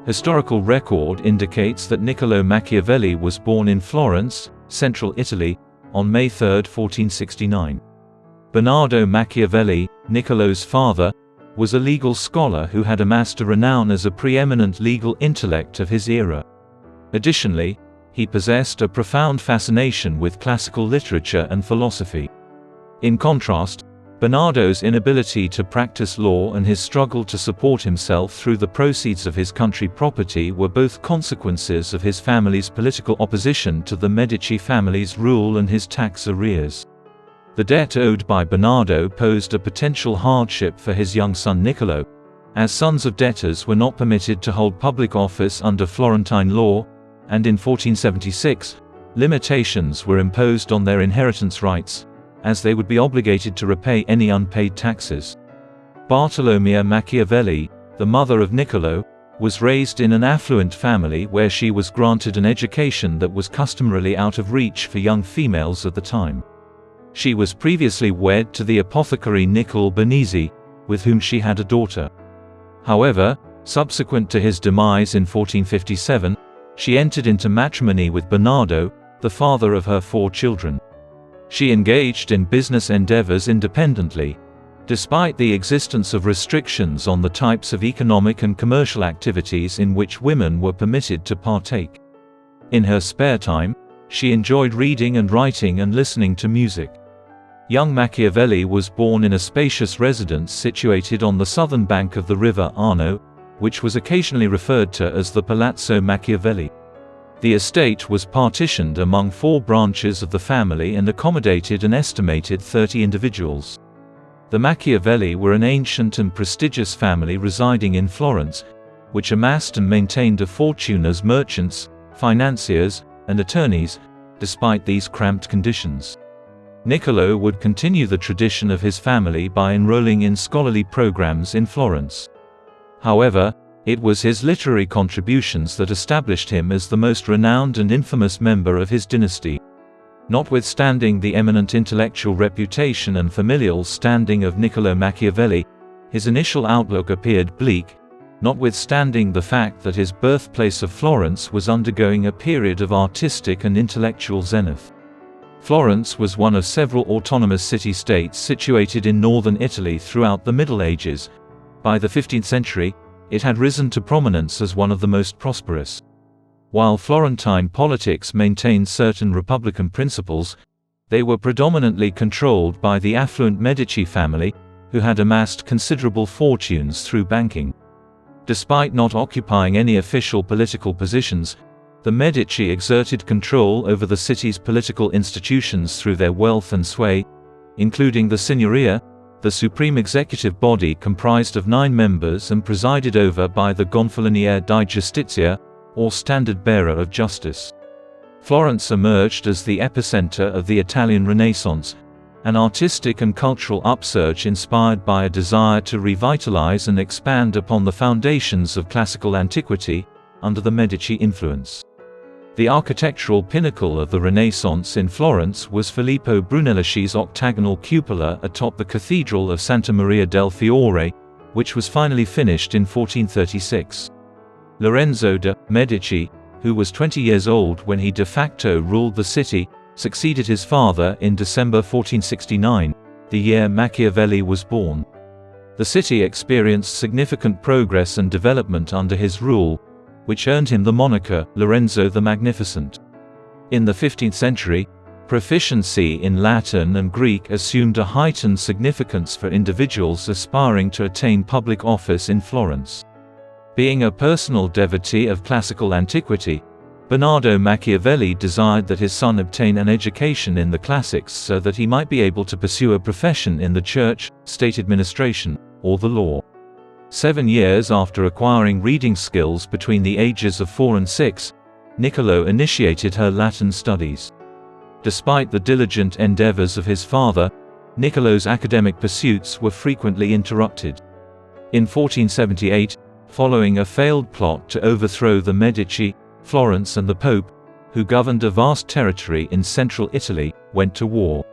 Historical record indicates that Niccolò Machiavelli was born in Florence, central Italy, on May 3, 1469. Bernardo Machiavelli, Niccolò's father, was a legal scholar who had amassed a renown as a preeminent legal intellect of his era. Additionally, he possessed a profound fascination with classical literature and philosophy. In contrast, Bernardo's inability to practice law and his struggle to support himself through the proceeds of his country property were both consequences of his family's political opposition to the Medici family's rule and his tax arrears. The debt owed by Bernardo posed a potential hardship for his young son Niccolò, as sons of debtors were not permitted to hold public office under Florentine law, and in 1476, limitations were imposed on their inheritance rights, as they would be obligated to repay any unpaid taxes. Bartolomea Machiavelli, the mother of Niccolò, was raised in an affluent family where she was granted an education that was customarily out of reach for young females at the time. She was previously wed to the apothecary Niccolò Bernisi, with whom she had a daughter. However, subsequent to his demise in 1457, she entered into matrimony with Bernardo, the father of her 4 children. She engaged in business endeavors independently, despite the existence of restrictions on the types of economic and commercial activities in which women were permitted to partake. In her spare time, she enjoyed reading and writing and listening to music. Young Machiavelli was born in a spacious residence situated on the southern bank of the river Arno, which was occasionally referred to as the Palazzo Machiavelli. The estate was partitioned among 4 branches of the family and accommodated an estimated 30 individuals. The Machiavelli were an ancient and prestigious family residing in Florence, which amassed and maintained a fortune as merchants, financiers, and attorneys, despite these cramped conditions. Niccolò would continue the tradition of his family by enrolling in scholarly programs in Florence. However, it was his literary contributions that established him as the most renowned and infamous member of his dynasty. Notwithstanding the eminent intellectual reputation and familial standing of Niccolò Machiavelli, his initial outlook appeared bleak, notwithstanding the fact that his birthplace of Florence was undergoing a period of artistic and intellectual zenith. Florence was one of several autonomous city-states situated in northern Italy throughout the Middle Ages. By the 15th century, it had risen to prominence as one of the most prosperous. While Florentine politics maintained certain republican principles, they were predominantly controlled by the affluent Medici family, who had amassed considerable fortunes through banking. Despite not occupying any official political positions, the Medici exerted control over the city's political institutions through their wealth and sway, including the Signoria, the supreme executive body comprised of 9 members and presided over by the Gonfaloniere di Giustizia, or standard-bearer of justice. Florence emerged as the epicenter of the Italian Renaissance, an artistic and cultural upsurge inspired by a desire to revitalize and expand upon the foundations of classical antiquity, under the Medici influence. The architectural pinnacle of the Renaissance in Florence was Filippo Brunelleschi's octagonal cupola atop the Cathedral of Santa Maria del Fiore, which was finally finished in 1436. Lorenzo de' Medici, who was 20 years old when he de facto ruled the city, succeeded his father in December 1469, the year Machiavelli was born. The city experienced significant progress and development under his rule, which earned him the moniker Lorenzo the Magnificent. In the 15th century, proficiency in Latin and Greek assumed a heightened significance for individuals aspiring to attain public office in Florence. Being a personal devotee of classical antiquity, Bernardo Machiavelli desired that his son obtain an education in the classics so that he might be able to pursue a profession in the church, state administration, or the law. 7 years after acquiring reading skills between the ages of 4 and 6, Niccolò initiated her Latin studies. Despite the diligent endeavors of his father, Niccolò's academic pursuits were frequently interrupted. In 1478, following a failed plot to overthrow the Medici, Florence and the Pope, who governed a vast territory in central Italy, went to war.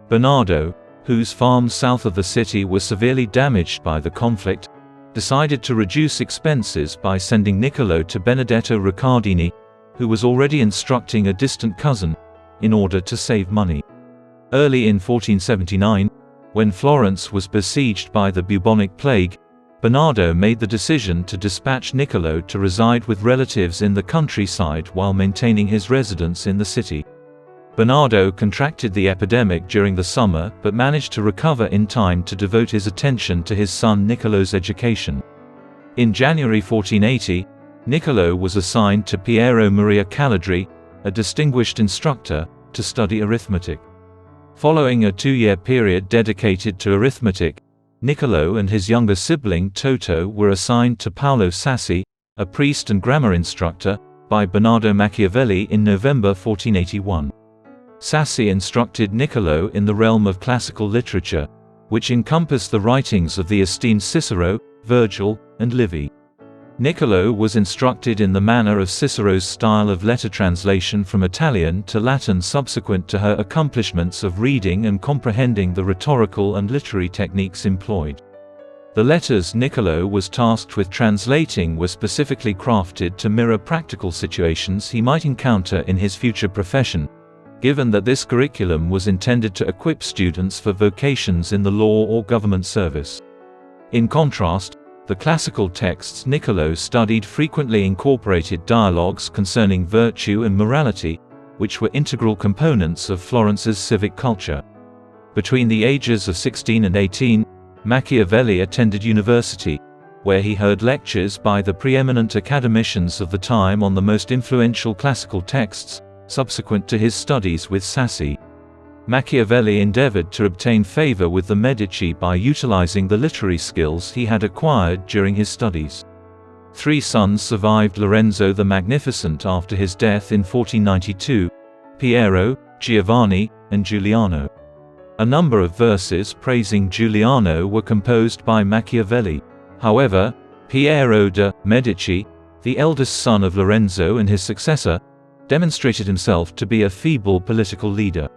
Bernardo, whose farms south of the city were severely damaged by the conflict, decided to reduce expenses by sending Niccolò to Benedetto Riccardini, who was already instructing a distant cousin, in order to save money. Early in 1479, when Florence was besieged by the bubonic plague, Bernardo made the decision to dispatch Niccolò to reside with relatives in the countryside while maintaining his residence in the city. Bernardo contracted the epidemic during the summer but managed to recover in time to devote his attention to his son Niccolò's education. In January 1480, Niccolò was assigned to Piero Maria Caladri, a distinguished instructor, to study arithmetic. Following a 2-year period dedicated to arithmetic, Niccolò and his younger sibling Toto were assigned to Paolo Sassi, a priest and grammar instructor, by Bernardo Machiavelli in November 1481. Sassi instructed Niccolò in the realm of classical literature, which encompassed the writings of the esteemed Cicero, Virgil, and Livy. Niccolò was instructed in the manner of Cicero's style of letter translation from Italian to Latin subsequent to her accomplishments of reading and comprehending the rhetorical and literary techniques employed. The letters Niccolò was tasked with translating were specifically crafted to mirror practical situations he might encounter in his future profession, given that this curriculum was intended to equip students for vocations in the law or government service. In contrast, the classical texts Niccolò studied frequently incorporated dialogues concerning virtue and morality, which were integral components of Florence's civic culture. Between the ages of 16 and 18, Machiavelli attended university, where he heard lectures by the preeminent academicians of the time on the most influential classical texts, subsequent to his studies with Sassi. Machiavelli endeavored to obtain favor with the Medici by utilizing the literary skills he had acquired during his studies. 3 sons survived Lorenzo the Magnificent after his death in 1492: Piero, Giovanni, and Giuliano. A number of verses praising Giuliano were composed by Machiavelli. However, Piero de' Medici, the eldest son of Lorenzo and his successor, demonstrated himself to be a feeble political leader.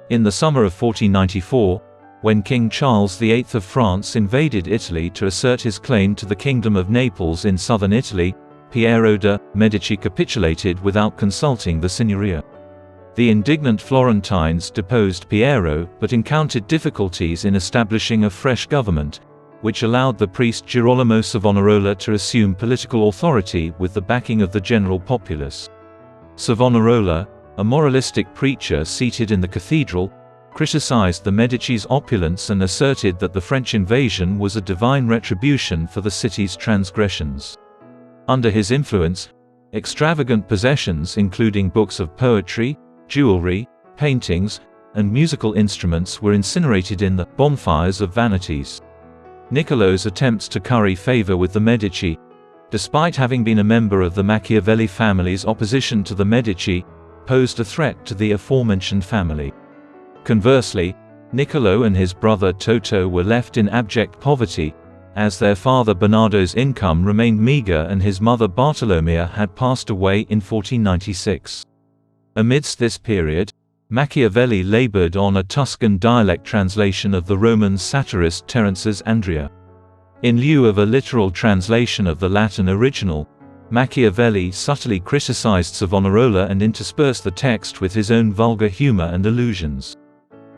In the summer of 1494, when King Charles VIII of France invaded Italy to assert his claim to the Kingdom of Naples in southern Italy, Piero de' Medici capitulated without consulting the Signoria. The indignant Florentines deposed Piero but encountered difficulties in establishing a fresh government, which allowed the priest Girolamo Savonarola to assume political authority with the backing of the general populace. Savonarola, a moralistic preacher seated in the cathedral, criticized the Medici's opulence and asserted that the French invasion was a divine retribution for the city's transgressions. Under his influence, extravagant possessions including books of poetry, jewelry, paintings, and musical instruments were incinerated in the bonfires of vanities. Niccolò's attempts to curry favor with the Medici, despite having been a member of the Machiavelli family's opposition to the Medici, posed a threat to the aforementioned family. Conversely, Niccolò and his brother Toto were left in abject poverty, as their father Bernardo's income remained meager and his mother Bartolomea had passed away in 1496. Amidst this period, Machiavelli labored on a Tuscan dialect translation of the Roman satirist Terence's Andria. In lieu of a literal translation of the Latin original, Machiavelli subtly criticized Savonarola and interspersed the text with his own vulgar humor and allusions.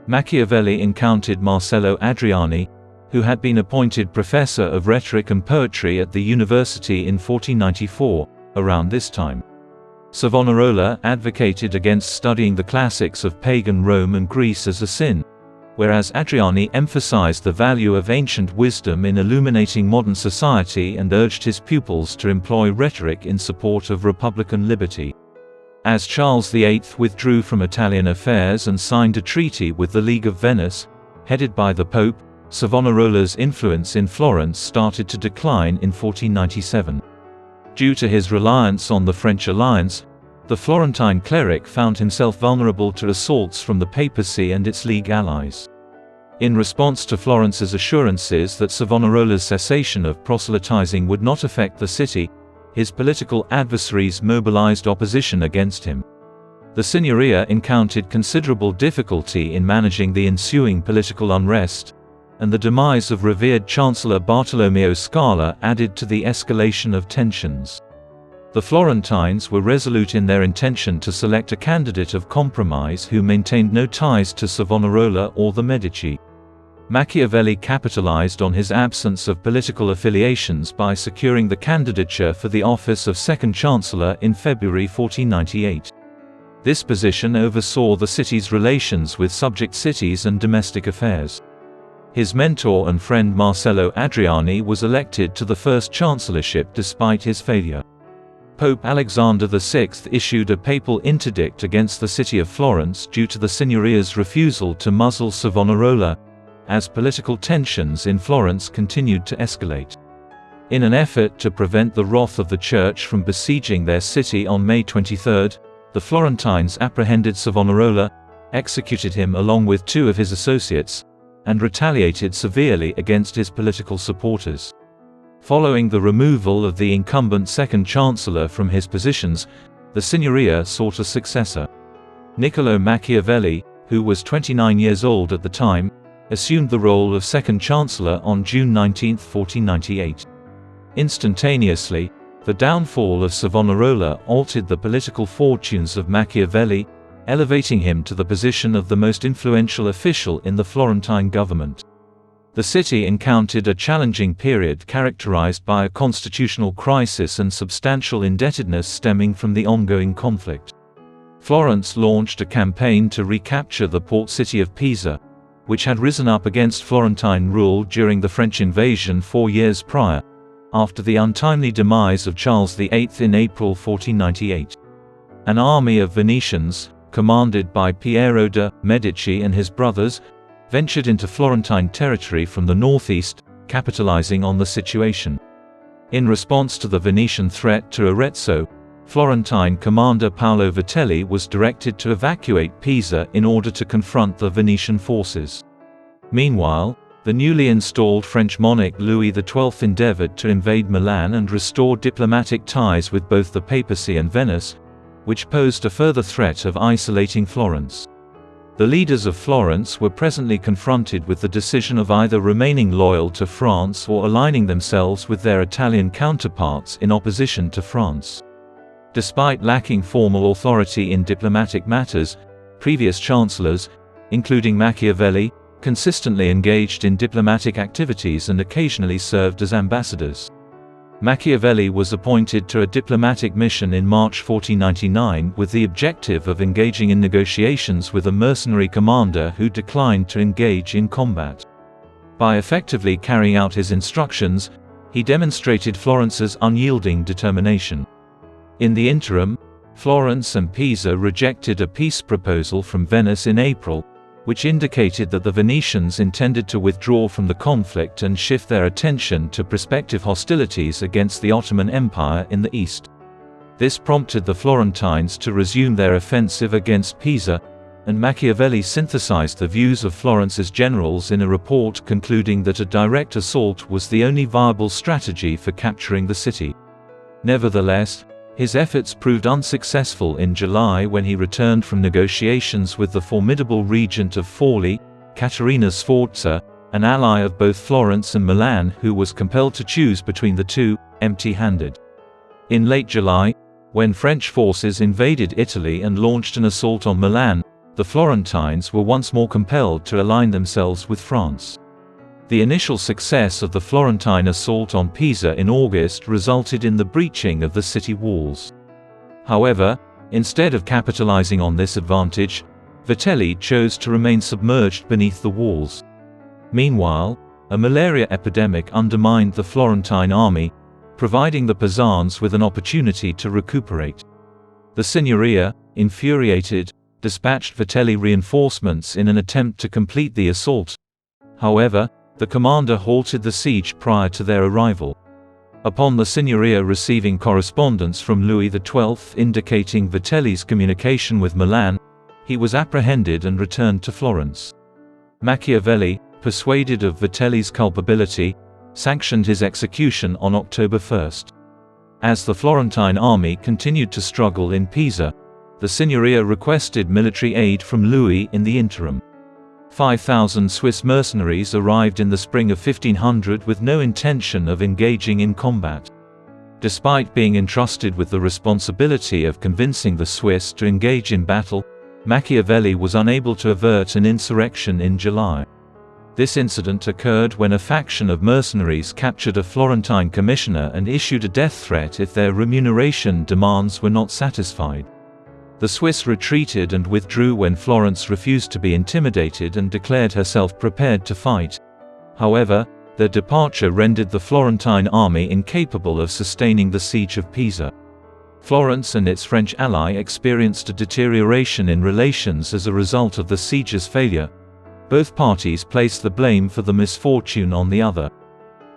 Machiavelli encountered Marcello Adriani, who had been appointed professor of rhetoric and poetry at the university in 1494, around this time. Savonarola advocated against studying the classics of pagan Rome and Greece as a sin, whereas Adriani emphasized the value of ancient wisdom in illuminating modern society and urged his pupils to employ rhetoric in support of republican liberty. As Charles VIII withdrew from Italian affairs and signed a treaty with the League of Venice, headed by the Pope, Savonarola's influence in Florence started to decline in 1497. Due to his reliance on the French alliance, the Florentine cleric found himself vulnerable to assaults from the papacy and its League allies. In response to Florence's assurances that Savonarola's cessation of proselytizing would not affect the city, his political adversaries mobilized opposition against him. The Signoria encountered considerable difficulty in managing the ensuing political unrest, and the demise of revered Chancellor Bartolomeo Scala added to the escalation of tensions. The Florentines were resolute in their intention to select a candidate of compromise who maintained no ties to Savonarola or the Medici. Machiavelli capitalized on his absence of political affiliations by securing the candidature for the office of Second Chancellor in February 1498. This position oversaw the city's relations with subject cities and domestic affairs. His mentor and friend Marcello Adriani was elected to the first chancellorship despite his failure. Pope Alexander VI issued a papal interdict against the city of Florence due to the Signoria's refusal to muzzle Savonarola, as political tensions in Florence continued to escalate. In an effort to prevent the wrath of the Church from besieging their city on May 23, the Florentines apprehended Savonarola, executed him along with 2 of his associates, and retaliated severely against his political supporters. Following the removal of the incumbent second chancellor from his positions, the Signoria sought a successor. Niccolò Machiavelli, who was 29 years old at the time, assumed the role of second chancellor on June 19, 1498. Instantaneously, the downfall of Savonarola altered the political fortunes of Machiavelli, elevating him to the position of the most influential official in the Florentine government. The city encountered a challenging period characterized by a constitutional crisis and substantial indebtedness stemming from the ongoing conflict. Florence launched a campaign to recapture the port city of Pisa, which had risen up against Florentine rule during the French invasion 4 years prior, after the untimely demise of Charles VIII in April 1498. An army of Venetians, commanded by Piero de' Medici and his brothers, ventured into Florentine territory from the northeast, capitalizing on the situation. In response to the Venetian threat to Arezzo, Florentine commander Paolo Vitelli was directed to evacuate Pisa in order to confront the Venetian forces. Meanwhile, the newly installed French monarch Louis XII endeavored to invade Milan and restore diplomatic ties with both the papacy and Venice, which posed a further threat of isolating Florence. The leaders of Florence were presently confronted with the decision of either remaining loyal to France or aligning themselves with their Italian counterparts in opposition to France. Despite lacking formal authority in diplomatic matters, previous chancellors, including Machiavelli, consistently engaged in diplomatic activities and occasionally served as ambassadors. Machiavelli was appointed to a diplomatic mission in March 1499 with the objective of engaging in negotiations with a mercenary commander who declined to engage in combat. By effectively carrying out his instructions, he demonstrated Florence's unyielding determination. In the interim, Florence and Pisa rejected a peace proposal from Venice in April, which indicated that the Venetians intended to withdraw from the conflict and shift their attention to prospective hostilities against the Ottoman Empire in the east. This prompted the Florentines to resume their offensive against Pisa, and Machiavelli synthesized the views of Florence's generals in a report concluding that a direct assault was the only viable strategy for capturing the city. Nevertheless, his efforts proved unsuccessful in July when he returned from negotiations with the formidable regent of Forli, Caterina Sforza, an ally of both Florence and Milan who was compelled to choose between the two, empty-handed. In late July, when French forces invaded Italy and launched an assault on Milan, the Florentines were once more compelled to align themselves with France. The initial success of the Florentine assault on Pisa in August resulted in the breaching of the city walls. However, instead of capitalizing on this advantage, Vitelli chose to remain submerged beneath the walls. Meanwhile, a malaria epidemic undermined the Florentine army, providing the Pisans with an opportunity to recuperate. The Signoria, infuriated, dispatched Vitelli reinforcements in an attempt to complete the assault. However, the commander halted the siege prior to their arrival. Upon the Signoria receiving correspondence from Louis XII indicating Vitelli's communication with Milan, he was apprehended and returned to Florence. Machiavelli, persuaded of Vitelli's culpability, sanctioned his execution on October 1. As the Florentine army continued to struggle in Pisa, the Signoria requested military aid from Louis in the interim. 5,000 Swiss mercenaries arrived in the spring of 1500 with no intention of engaging in combat. Despite being entrusted with the responsibility of convincing the Swiss to engage in battle, Machiavelli was unable to avert an insurrection in July. This incident occurred when a faction of mercenaries captured a Florentine commissioner and issued a death threat if their remuneration demands were not satisfied. The Swiss retreated and withdrew when Florence refused to be intimidated and declared herself prepared to fight. However, their departure rendered the Florentine army incapable of sustaining the siege of Pisa. Florence and its French ally experienced a deterioration in relations as a result of the siege's failure. Both parties placed the blame for the misfortune on the other.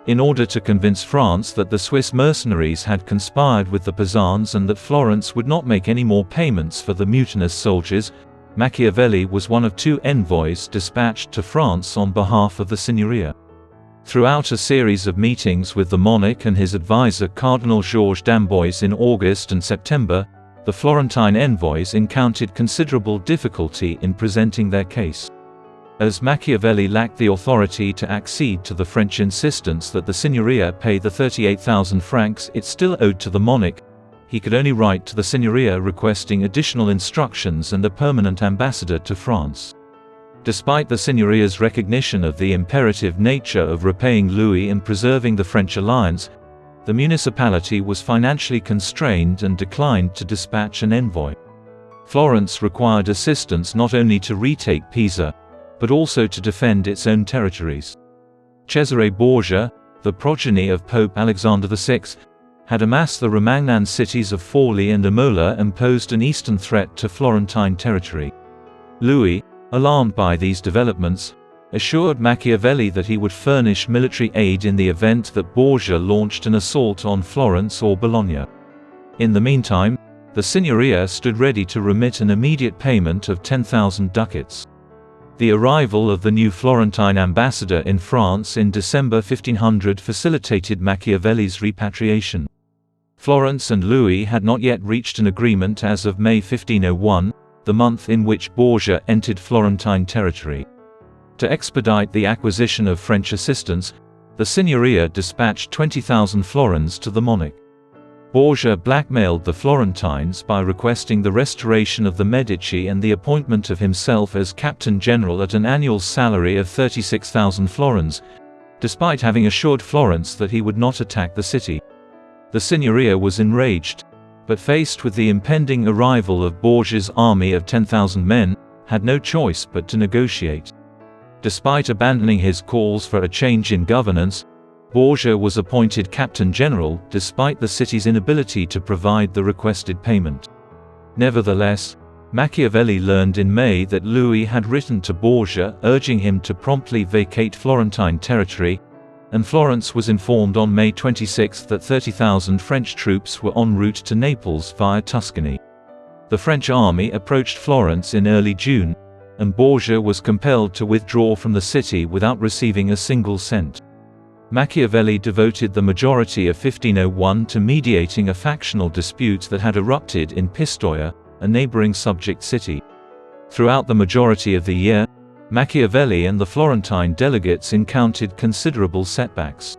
In order to convince France that the Swiss mercenaries had conspired with the Pisans and that Florence would not make any more payments for the mutinous soldiers, Machiavelli was one of 2 envoys dispatched to France on behalf of the Signoria. Throughout a series of meetings with the monarch and his advisor Cardinal Georges d'Amboise in August and September, the Florentine envoys encountered considerable difficulty in presenting their case. As Machiavelli lacked the authority to accede to the French insistence that the Signoria pay the 38,000 francs it still owed to the monarch, he could only write to the Signoria requesting additional instructions and a permanent ambassador to France. Despite the Signoria's recognition of the imperative nature of repaying Louis and preserving the French alliance, the municipality was financially constrained and declined to dispatch an envoy. Florence required assistance not only to retake Pisa, but also to defend its own territories. Cesare Borgia, the progeny of Pope Alexander VI, had amassed the Romagnan cities of Forli and Imola and posed an eastern threat to Florentine territory. Louis, alarmed by these developments, assured Machiavelli that he would furnish military aid in the event that Borgia launched an assault on Florence or Bologna. In the meantime, the Signoria stood ready to remit an immediate payment of 10,000 ducats. The arrival of the new Florentine ambassador in France in December 1500 facilitated Machiavelli's repatriation. Florence and Louis had not yet reached an agreement as of May 1501, the month in which Borgia entered Florentine territory. To expedite the acquisition of French assistance, the Signoria dispatched 20,000 florins to the monarch. Borgia blackmailed the Florentines by requesting the restoration of the Medici and the appointment of himself as captain general at an annual salary of 36,000 florins, despite having assured Florence that he would not attack the city. The Signoria was enraged, but faced with the impending arrival of Borgia's army of 10,000 men, had no choice but to negotiate. Despite abandoning his calls for a change in governance, Borgia was appointed captain general despite the city's inability to provide the requested payment. Nevertheless, Machiavelli learned in May that Louis had written to Borgia urging him to promptly vacate Florentine territory, and Florence was informed on May 26 that 30,000 French troops were en route to Naples via Tuscany. The French army approached Florence in early June, and Borgia was compelled to withdraw from the city without receiving a single cent. Machiavelli devoted the majority of 1501 to mediating a factional dispute that had erupted in Pistoia, a neighboring subject city. Throughout the majority of the year, Machiavelli and the Florentine delegates encountered considerable setbacks.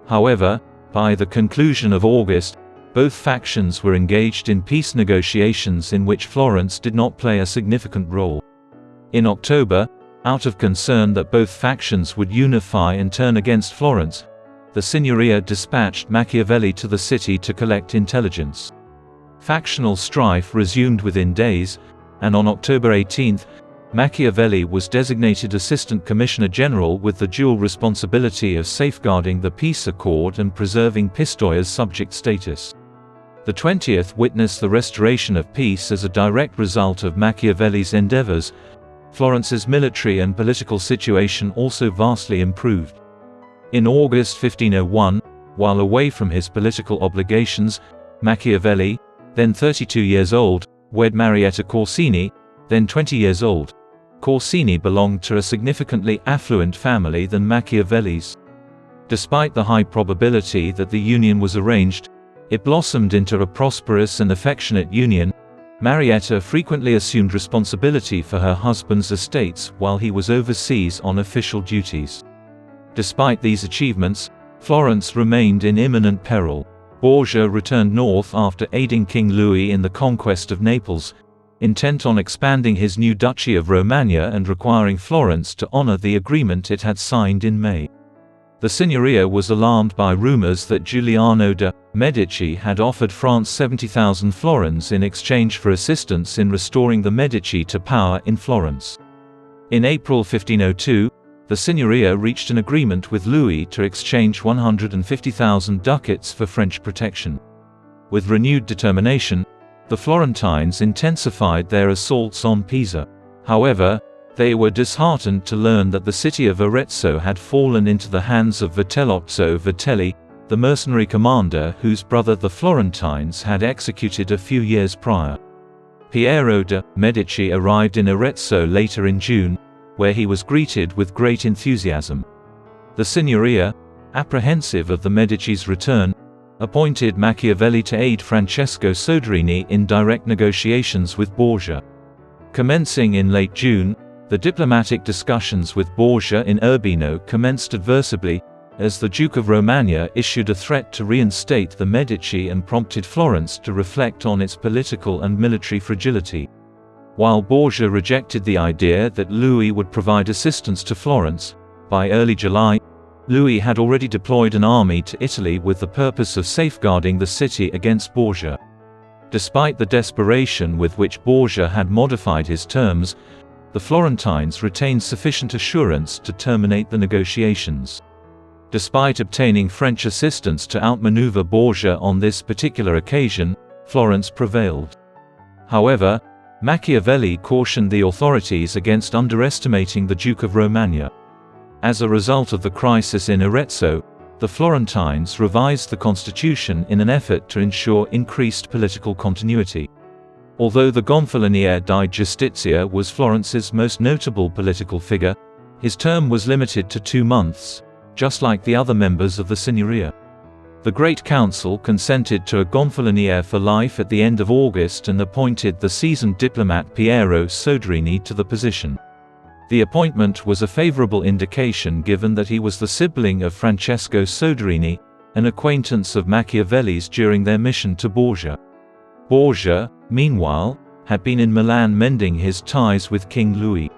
However, by the conclusion of August, both factions were engaged in peace negotiations in which Florence did not play a significant role. In October, out of concern that both factions would unify and turn against Florence, the Signoria dispatched Machiavelli to the city to collect intelligence. Factional strife resumed within days, and on October 18, Machiavelli was designated Assistant Commissioner General with the dual responsibility of safeguarding the peace accord and preserving Pistoia's subject status. The 20th witnessed the restoration of peace as a direct result of Machiavelli's endeavors. Florence's military and political situation also vastly improved. In August 1501, while away from his political obligations, Machiavelli, then 32 years old, wed Marietta Corsini, then 20 years old. Corsini belonged to a significantly affluent family than Machiavelli's. Despite the high probability that the union was arranged, it blossomed into a prosperous and affectionate union. Marietta frequently assumed responsibility for her husband's estates while he was overseas on official duties. Despite these achievements, Florence remained in imminent peril. Borgia returned north after aiding King Louis in the conquest of Naples, intent on expanding his new Duchy of Romagna and requiring Florence to honor the agreement it had signed in May. The Signoria was alarmed by rumors that Giuliano de' Medici had offered France 70,000 florins in exchange for assistance in restoring the Medici to power in Florence. In April 1502, the Signoria reached an agreement with Louis to exchange 150,000 ducats for French protection. With renewed determination, the Florentines intensified their assaults on Pisa. However, they were disheartened to learn that the city of Arezzo had fallen into the hands of Vitellozzo Vitelli, the mercenary commander whose brother the Florentines had executed a few years prior. Piero de' Medici arrived in Arezzo later in June, where he was greeted with great enthusiasm. The Signoria, apprehensive of the Medici's return, appointed Machiavelli to aid Francesco Soderini in direct negotiations with Borgia. Commencing in late June, the diplomatic discussions with Borgia in Urbino commenced adversely, as the Duke of Romagna issued a threat to reinstate the Medici and prompted Florence to reflect on its political and military fragility. While Borgia rejected the idea that Louis would provide assistance to Florence, by early July, Louis had already deployed an army to Italy with the purpose of safeguarding the city against Borgia. Despite the desperation with which Borgia had modified his terms, the Florentines retained sufficient assurance to terminate the negotiations. Despite obtaining French assistance to outmaneuver Borgia on this particular occasion, Florence prevailed. However, Machiavelli cautioned the authorities against underestimating the Duke of Romagna. As a result of the crisis in Arezzo, the Florentines revised the constitution in an effort to ensure increased political continuity. Although the Gonfaloniere di Giustizia was Florence's most notable political figure, his term was limited to 2 months, just like the other members of the Signoria. The Great Council consented to a Gonfaloniere for life at the end of August and appointed the seasoned diplomat Piero Soderini to the position. The appointment was a favorable indication given that he was the sibling of Francesco Soderini, an acquaintance of Machiavelli's during their mission to Borgia. Borgia, meanwhile, had been in Milan mending his ties with King Louis.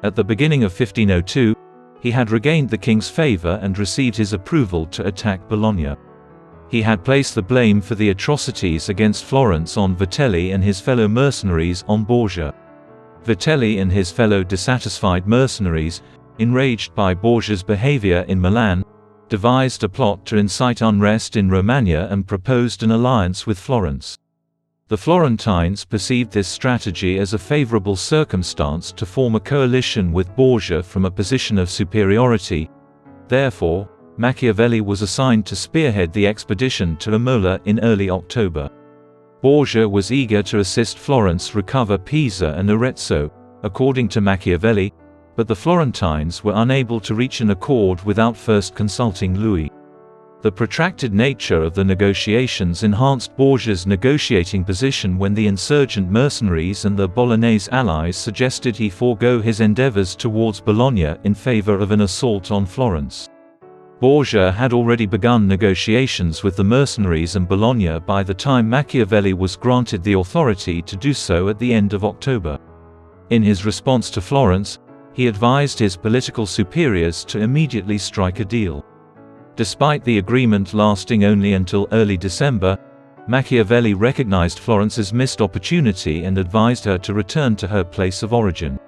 At the beginning of 1502, he had regained the king's favor and received his approval to attack Bologna. He had placed the blame for the atrocities against Florence on Vitelli and his fellow mercenaries on Borgia. Vitelli and his fellow dissatisfied mercenaries, enraged by Borgia's behavior in Milan, devised a plot to incite unrest in Romagna and proposed an alliance with Florence. The Florentines perceived this strategy as a favorable circumstance to form a coalition with Borgia from a position of superiority. Therefore, Machiavelli was assigned to spearhead the expedition to Imola in early October. Borgia was eager to assist Florence recover Pisa and Arezzo, according to Machiavelli, but the Florentines were unable to reach an accord without first consulting Louis. The protracted nature of the negotiations enhanced Borgia's negotiating position when the insurgent mercenaries and the Bolognese allies suggested he forego his endeavors towards Bologna in favor of an assault on Florence. Borgia had already begun negotiations with the mercenaries and Bologna by the time Machiavelli was granted the authority to do so at the end of October. In his response to Florence, he advised his political superiors to immediately strike a deal. Despite the agreement lasting only until early December, Machiavelli recognized Florence's missed opportunity and advised her to return to her place of origin.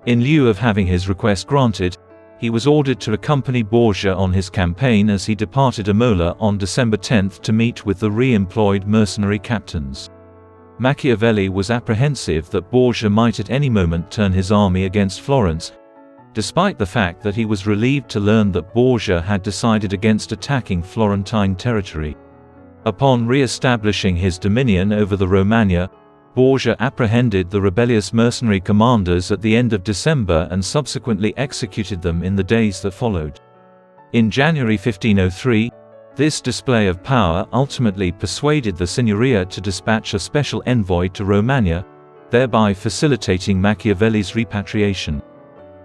In lieu of having his request granted, he was ordered to accompany Borgia on his campaign as he departed Imola on December 10 to meet with the re-employed mercenary captains. Machiavelli was apprehensive that Borgia might at any moment turn his army against Florence, despite the fact that he was relieved to learn that Borgia had decided against attacking Florentine territory. Upon re-establishing his dominion over the Romagna, Borgia apprehended the rebellious mercenary commanders at the end of December and subsequently executed them in the days that followed. In January 1503, This display of power ultimately persuaded the Signoria to dispatch a special envoy to Romagna, thereby facilitating Machiavelli's repatriation.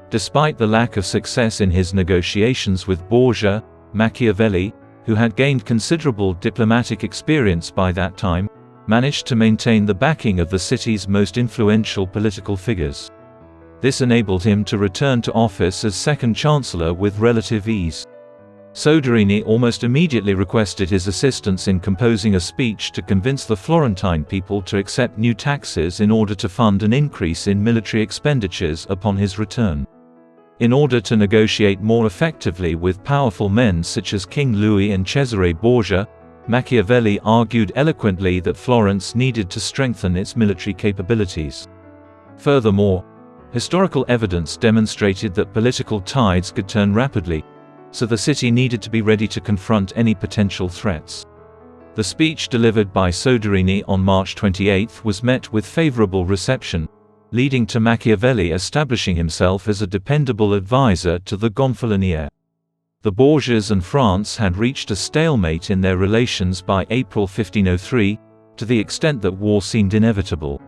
Despite the lack of success in his negotiations with Borgia, Machiavelli, who had gained considerable diplomatic experience by that time, managed to maintain the backing of the city's most influential political figures. This enabled him to return to office as second chancellor with relative ease. Soderini almost immediately requested his assistance in composing a speech to convince the Florentine people to accept new taxes in order to fund an increase in military expenditures upon his return. In order to negotiate more effectively with powerful men such as King Louis and Cesare Borgia, Machiavelli argued eloquently that Florence needed to strengthen its military capabilities. Furthermore, historical evidence demonstrated that political tides could turn rapidly, so the city needed to be ready to confront any potential threats. The speech delivered by Soderini on March 28 was met with favorable reception, leading to Machiavelli establishing himself as a dependable advisor to the Gonfaloniere. The Borgias and France had reached a stalemate in their relations by April 1503, to the extent that war seemed inevitable.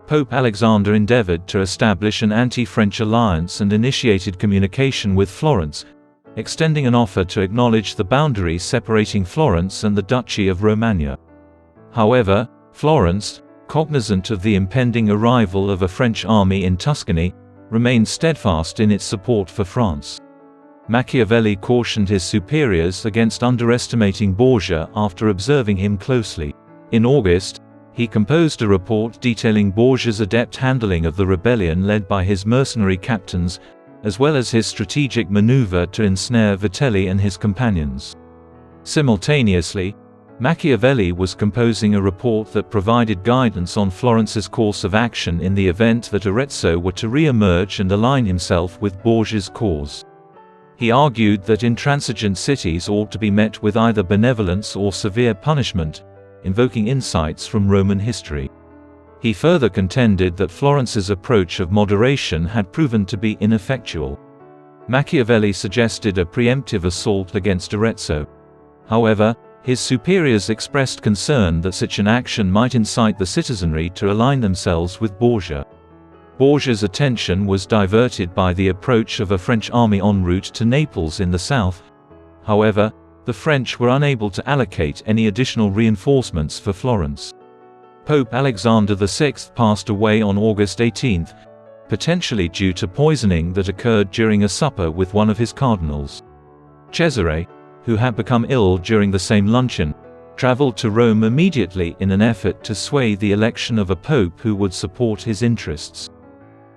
Pope Alexander endeavored to establish an anti-French alliance and initiated communication with Florence, extending an offer to acknowledge the boundary separating Florence and the Duchy of Romagna. However, Florence, cognizant of the impending arrival of a French army in Tuscany, remained steadfast in its support for France. Machiavelli cautioned his superiors against underestimating Borgia after observing him closely. In August, he composed a report detailing Borgia's adept handling of the rebellion led by his mercenary captains, as well as his strategic maneuver to ensnare Vitelli and his companions. Simultaneously, Machiavelli was composing a report that provided guidance on Florence's course of action in the event that Arezzo were to re-emerge and align himself with Borgia's cause. He argued that intransigent cities ought to be met with either benevolence or severe punishment, invoking insights from Roman history. He further contended that Florence's approach of moderation had proven to be ineffectual. Machiavelli suggested a preemptive assault against Arezzo. However, his superiors expressed concern that such an action might incite the citizenry to align themselves with Borgia. Borgia's attention was diverted by the approach of a French army en route to Naples in the south. However, the French were unable to allocate any additional reinforcements for Florence. Pope Alexander VI passed away on August 18, potentially due to poisoning that occurred during a supper with one of his cardinals. Cesare, who had become ill during the same luncheon, traveled to Rome immediately in an effort to sway the election of a pope who would support his interests.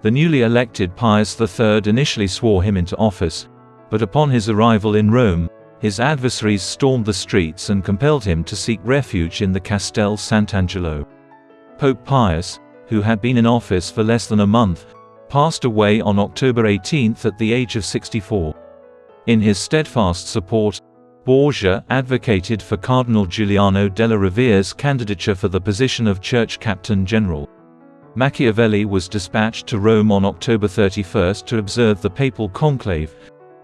The newly elected Pius III initially swore him into office, but upon his arrival in Rome, his adversaries stormed the streets and compelled him to seek refuge in the Castel Sant'Angelo. Pope Pius, who had been in office for less than a month, passed away on October 18 at the age of 64. In his steadfast support, Borgia advocated for Cardinal Giuliano della Rovere's candidature for the position of Church Captain General. Machiavelli was dispatched to Rome on October 31 to observe the papal conclave,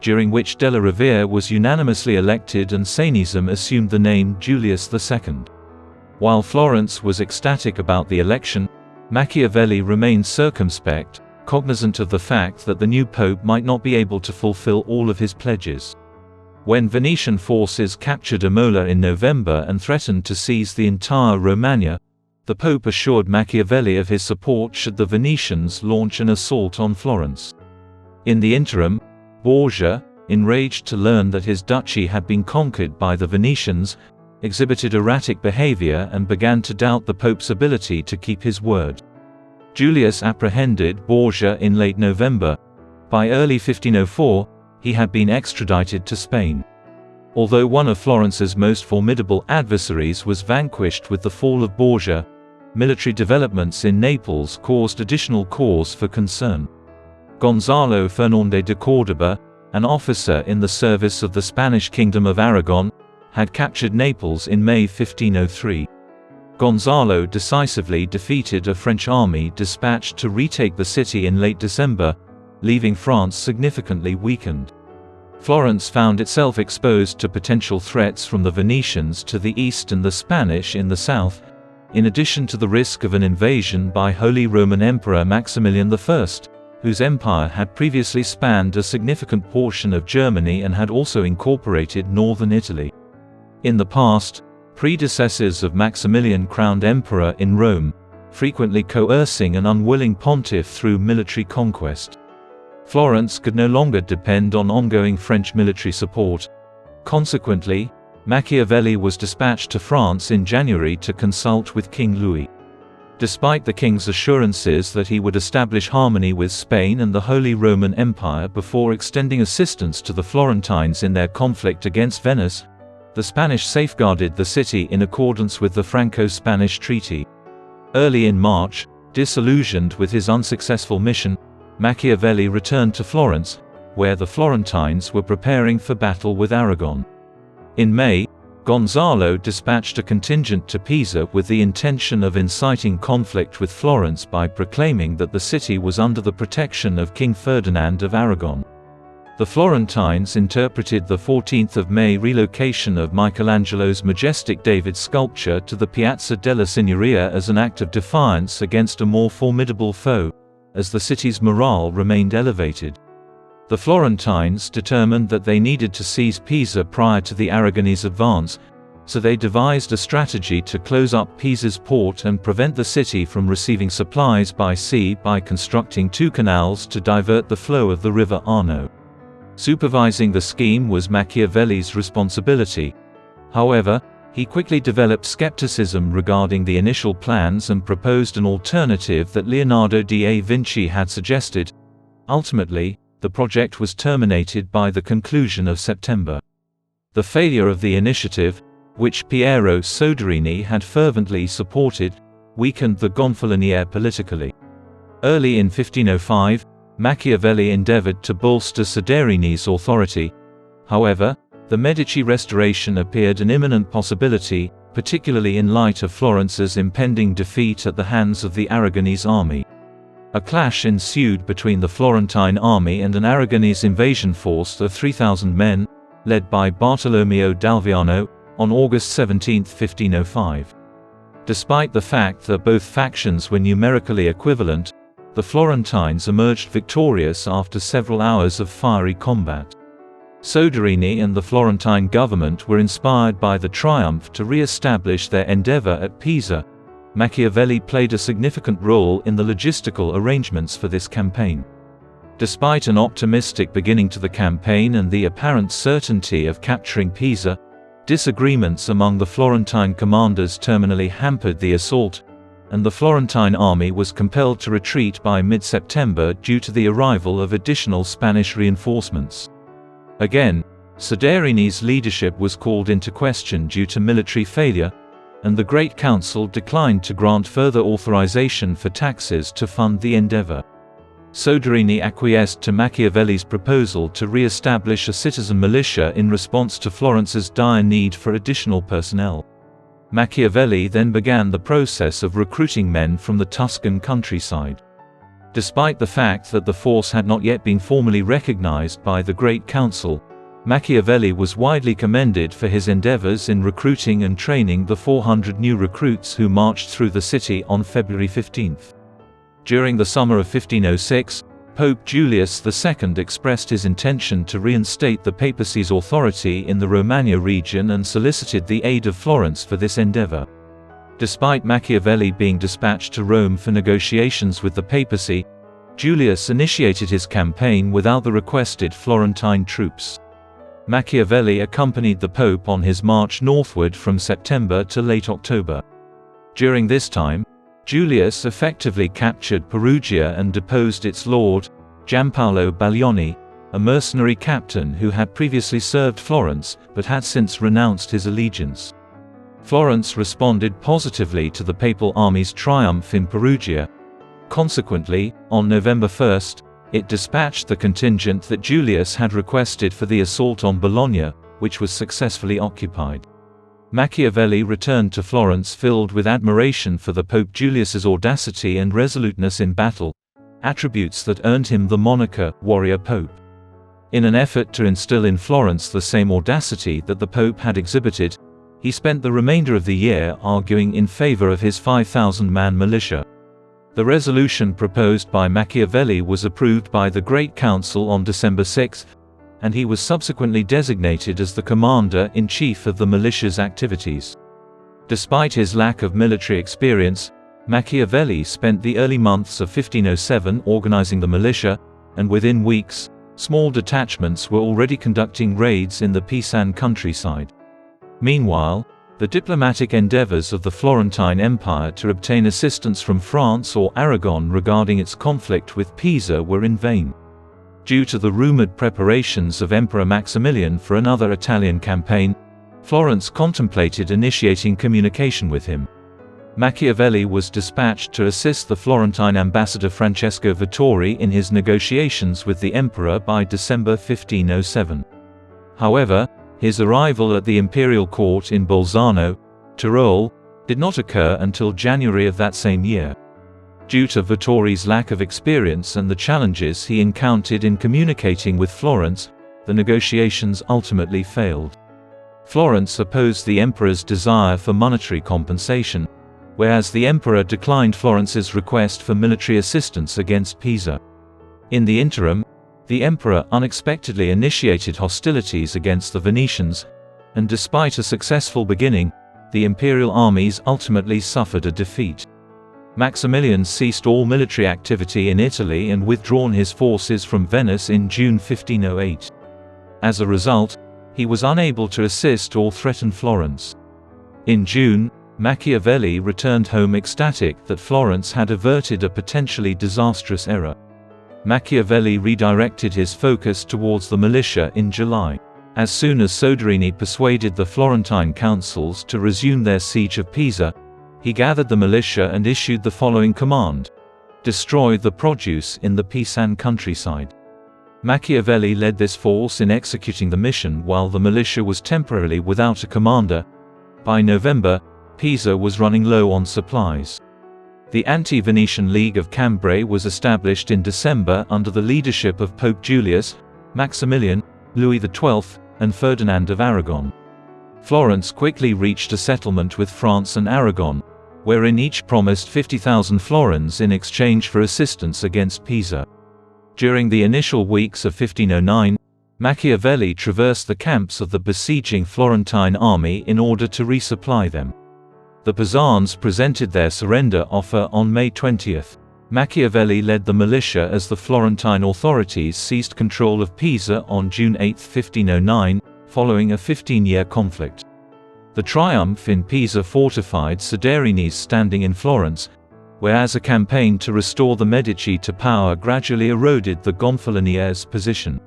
during which della Rovere was unanimously elected and Sainism assumed the name Julius II. While Florence was ecstatic about the election, Machiavelli remained circumspect, cognizant of the fact that the new pope might not be able to fulfill all of his pledges. When Venetian forces captured Imola in November and threatened to seize the entire Romagna, the pope assured Machiavelli of his support should the Venetians launch an assault on Florence. In the interim, Borgia, enraged to learn that his duchy had been conquered by the Venetians, exhibited erratic behavior and began to doubt the pope's ability to keep his word. Julius apprehended Borgia in late November. By early 1504, he had been extradited to Spain. Although one of Florence's most formidable adversaries was vanquished with the fall of Borgia, military developments in Naples caused additional cause for concern. Gonzalo Fernández de Córdoba, an officer in the service of the Spanish Kingdom of Aragon, had captured Naples in May 1503. Gonzalo decisively defeated a French army dispatched to retake the city in late December, leaving France significantly weakened. Florence found itself exposed to potential threats from the Venetians to the east and the Spanish in the south, in addition to the risk of an invasion by Holy Roman Emperor Maximilian I, whose empire had previously spanned a significant portion of Germany and had also incorporated northern Italy. In the past, predecessors of Maximilian crowned emperor in Rome, frequently coercing an unwilling pontiff through military conquest. Florence could no longer depend on ongoing French military support. Consequently, Machiavelli was dispatched to France in January to consult with King Louis. Despite the king's assurances that he would establish harmony with Spain and the Holy Roman Empire before extending assistance to the Florentines in their conflict against Venice, the Spanish safeguarded the city in accordance with the Franco-Spanish Treaty. Early in March, disillusioned with his unsuccessful mission, Machiavelli returned to Florence, where the Florentines were preparing for battle with Aragon. In May, Gonzalo dispatched a contingent to Pisa with the intention of inciting conflict with Florence by proclaiming that the city was under the protection of King Ferdinand of Aragon. The Florentines interpreted the 14th of May relocation of Michelangelo's majestic David sculpture to the Piazza della Signoria as an act of defiance against a more formidable foe, as the city's morale remained elevated. The Florentines determined that they needed to seize Pisa prior to the Aragonese advance, so they devised a strategy to close up Pisa's port and prevent the city from receiving supplies by sea by constructing 2 canals to divert the flow of the river Arno. Supervising the scheme was Machiavelli's responsibility. However, he quickly developed skepticism regarding the initial plans and proposed an alternative that Leonardo da Vinci had suggested. Ultimately, the project was terminated by the conclusion of September. The failure of the initiative, which Piero Soderini had fervently supported, weakened the Gonfaloniere politically. Early in 1505, Machiavelli endeavored to bolster Soderini's authority. However, the Medici restoration appeared an imminent possibility, particularly in light of Florence's impending defeat at the hands of the Aragonese army. A clash ensued between the Florentine army and an Aragonese invasion force of 3,000 men, led by Bartolomeo d'Alviano, on August 17, 1505. Despite the fact that both factions were numerically equivalent, the Florentines emerged victorious after several hours of fiery combat. Soderini and the Florentine government were inspired by the triumph to re-establish their endeavor at Pisa. Machiavelli played a significant role in the logistical arrangements for this campaign. Despite an optimistic beginning to the campaign and the apparent certainty of capturing Pisa, disagreements among the Florentine commanders terminally hampered the assault, and the Florentine army was compelled to retreat by mid-September due to the arrival of additional Spanish reinforcements. Again, Soderini's leadership was called into question due to military failure, and the Great Council declined to grant further authorization for taxes to fund the endeavor. Soderini acquiesced to Machiavelli's proposal to re-establish a citizen militia in response to Florence's dire need for additional personnel. Machiavelli then began the process of recruiting men from the Tuscan countryside. Despite the fact that the force had not yet been formally recognized by the Great Council, Machiavelli was widely commended for his endeavors in recruiting and training the 400 new recruits who marched through the city on February 15. During the summer of 1506, Pope Julius II expressed his intention to reinstate the papacy's authority in the Romagna region and solicited the aid of Florence for this endeavor. Despite Machiavelli being dispatched to Rome for negotiations with the papacy, Julius initiated his campaign without the requested Florentine troops. Machiavelli accompanied the Pope on his march northward from September to late October. During this time, Julius effectively captured Perugia and deposed its lord, Giampaolo Baglioni, a mercenary captain who had previously served Florence but had since renounced his allegiance. Florence responded positively to the papal army's triumph in Perugia. Consequently, on November 1, it dispatched the contingent that Julius had requested for the assault on Bologna, which was successfully occupied. Machiavelli returned to Florence filled with admiration for the Pope Julius's audacity and resoluteness in battle, attributes that earned him the moniker, Warrior Pope. In an effort to instill in Florence the same audacity that the Pope had exhibited, he spent the remainder of the year arguing in favor of his 5,000-man militia. The resolution proposed by Machiavelli was approved by the Great Council on December 6, and he was subsequently designated as the commander-in-chief of the militia's activities. Despite his lack of military experience, Machiavelli spent the early months of 1507 organizing the militia, and within weeks, small detachments were already conducting raids in the Pisan countryside. Meanwhile, the diplomatic endeavors of the Florentine Empire to obtain assistance from France or Aragon regarding its conflict with Pisa were in vain. Due to the rumored preparations of Emperor Maximilian for another Italian campaign, Florence contemplated initiating communication with him. Machiavelli was dispatched to assist the Florentine ambassador Francesco Vettori in his negotiations with the emperor by December 1507. However, his arrival at the imperial court in Bolzano, Tyrol, did not occur until January of that same year. Due to Vettori's lack of experience and the challenges he encountered in communicating with Florence, the negotiations ultimately failed. Florence opposed the emperor's desire for monetary compensation, whereas the emperor declined Florence's request for military assistance against Pisa. In the interim, the emperor unexpectedly initiated hostilities against the Venetians, and despite a successful beginning, the imperial armies ultimately suffered a defeat. Maximilian ceased all military activity in Italy and withdrawn his forces from Venice in June 1508. As a result, he was unable to assist or threaten Florence. In June, Machiavelli returned home ecstatic that Florence had averted a potentially disastrous error. Machiavelli redirected his focus towards the militia in July. As soon as Soderini persuaded the Florentine councils to resume their siege of Pisa, he gathered the militia and issued the following command: destroy the produce in the Pisan countryside. Machiavelli led this force in executing the mission while the militia was temporarily without a commander. By November, Pisa was running low on supplies. The Anti-Venetian League of Cambrai was established in December under the leadership of Pope Julius, Maximilian, Louis XII, and Ferdinand of Aragon. Florence quickly reached a settlement with France and Aragon, wherein each promised 50,000 florins in exchange for assistance against Pisa. During the initial weeks of 1509, Machiavelli traversed the camps of the besieging Florentine army in order to resupply them. The Pisans presented their surrender offer on May 20. Machiavelli led the militia as the Florentine authorities seized control of Pisa on June 8, 1509, following a 15-year conflict. The triumph in Pisa fortified Soderini's standing in Florence, whereas a campaign to restore the Medici to power gradually eroded the Gonfaloniers' position.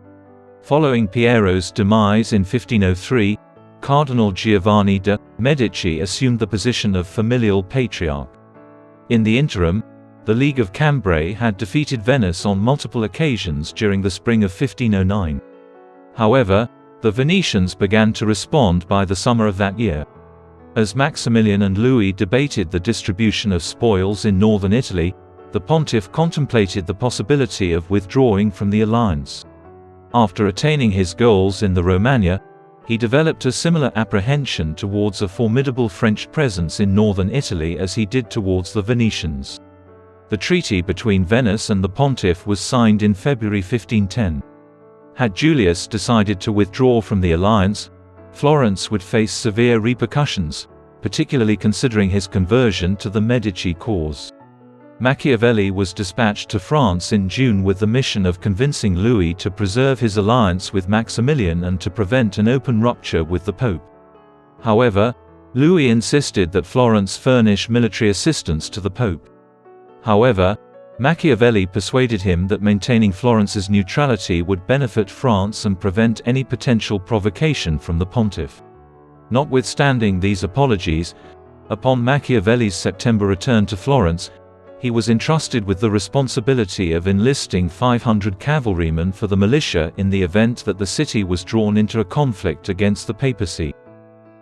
Following Piero's demise in 1503, Cardinal Giovanni de' Medici assumed the position of familial patriarch. In the interim, the League of Cambrai had defeated Venice on multiple occasions during the spring of 1509. However, the Venetians began to respond by the summer of that year. As Maximilian and Louis debated the distribution of spoils in northern Italy, the pontiff contemplated the possibility of withdrawing from the alliance. After attaining his goals in the Romagna, he developed a similar apprehension towards a formidable French presence in northern Italy as he did towards the Venetians. The treaty between Venice and the pontiff was signed in February 1510. Had Julius decided to withdraw from the alliance, Florence would face severe repercussions, particularly considering his conversion to the Medici cause. Machiavelli was dispatched to France in June with the mission of convincing Louis to preserve his alliance with Maximilian and to prevent an open rupture with the Pope. However, Louis insisted that Florence furnish military assistance to the Pope. However, Machiavelli persuaded him that maintaining Florence's neutrality would benefit France and prevent any potential provocation from the pontiff. Notwithstanding these apologies, upon Machiavelli's September return to Florence, he was entrusted with the responsibility of enlisting 500 cavalrymen for the militia in the event that the city was drawn into a conflict against the papacy.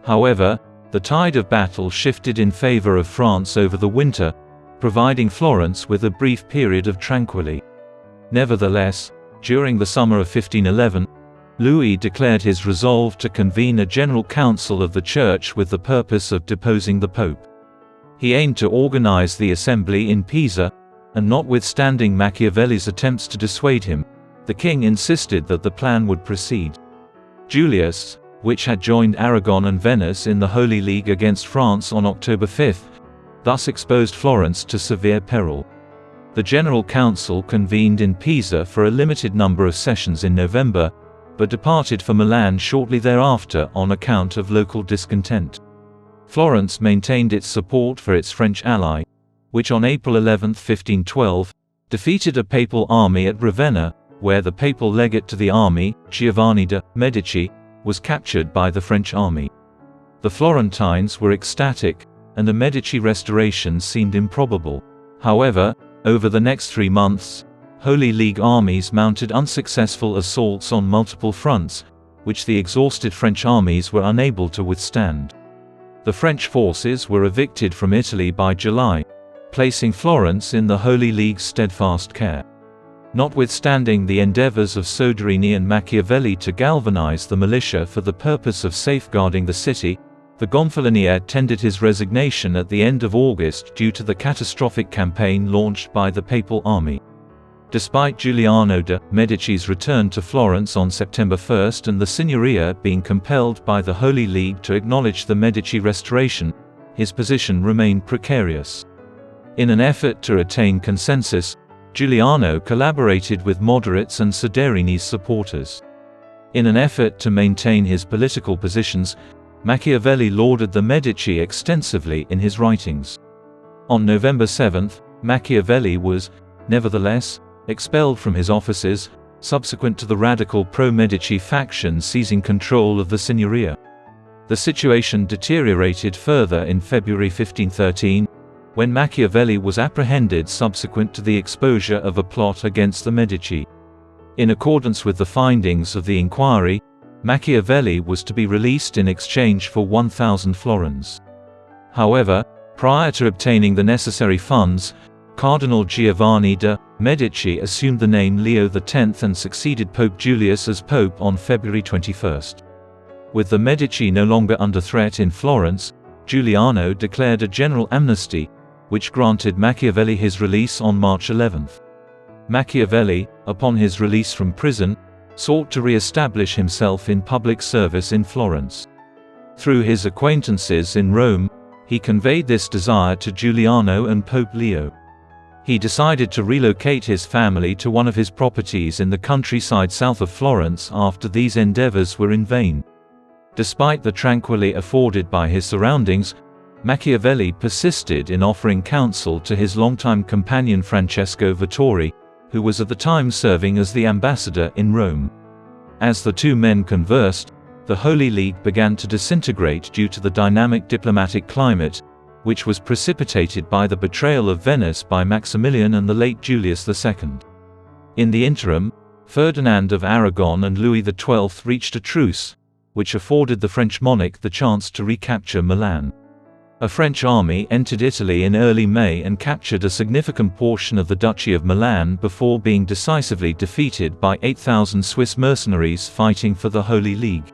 However, the tide of battle shifted in favor of France over the winter, providing Florence with a brief period of tranquility. Nevertheless, during the summer of 1511, Louis declared his resolve to convene a general council of the Church with the purpose of deposing the Pope. He aimed to organize the assembly in Pisa, and notwithstanding Machiavelli's attempts to dissuade him, the king insisted that the plan would proceed. Julius, which had joined Aragon and Venice in the Holy League against France on October 5, thus exposed Florence to severe peril. The General Council convened in Pisa for a limited number of sessions in November, but departed for Milan shortly thereafter on account of local discontent. Florence maintained its support for its French ally, which on April 11, 1512, defeated a papal army at Ravenna, where the papal legate to the army, Giovanni de' Medici, was captured by the French army. The Florentines were ecstatic, and a Medici restoration seemed improbable. However, over the next 3 months, Holy League armies mounted unsuccessful assaults on multiple fronts, which the exhausted French armies were unable to withstand. The French forces were evicted from Italy by July, placing Florence in the Holy League's steadfast care. Notwithstanding the endeavors of Soderini and Machiavelli to galvanize the militia for the purpose of safeguarding the city, the Gonfaloniere tendered his resignation at the end of August due to the catastrophic campaign launched by the papal army. Despite Giuliano de' Medici's return to Florence on September 1 and the Signoria being compelled by the Holy League to acknowledge the Medici restoration, his position remained precarious. In an effort to attain consensus, Giuliano collaborated with moderates and Soderini's supporters. In an effort to maintain his political positions, Machiavelli lauded the Medici extensively in his writings. On November 7, Machiavelli was, nevertheless, expelled from his offices, subsequent to the radical pro-Medici faction seizing control of the Signoria. The situation deteriorated further in February 1513, when Machiavelli was apprehended subsequent to the exposure of a plot against the Medici. In accordance with the findings of the inquiry, Machiavelli was to be released in exchange for 1,000 florins. However, prior to obtaining the necessary funds, Cardinal Giovanni de' Medici assumed the name Leo X and succeeded Pope Julius as Pope on February 21. With the Medici no longer under threat in Florence, Giuliano declared a general amnesty, which granted Machiavelli his release on March 11. Machiavelli, upon his release from prison, sought to re-establish himself in public service in Florence. Through his acquaintances in Rome, he conveyed this desire to Giuliano and Pope Leo. He decided to relocate his family to one of his properties in the countryside south of Florence after these endeavors were in vain. Despite the tranquility afforded by his surroundings, Machiavelli persisted in offering counsel to his longtime companion Francesco Vettori, who was at the time serving as the ambassador in Rome. As the two men conversed, the Holy League began to disintegrate due to the dynamic diplomatic climate, which was precipitated by the betrayal of Venice by Maximilian and the late Julius II. In the interim, Ferdinand of Aragon and Louis XII reached a truce, which afforded the French monarch the chance to recapture Milan. A French army entered Italy in early May and captured a significant portion of the Duchy of Milan before being decisively defeated by 8,000 Swiss mercenaries fighting for the Holy League.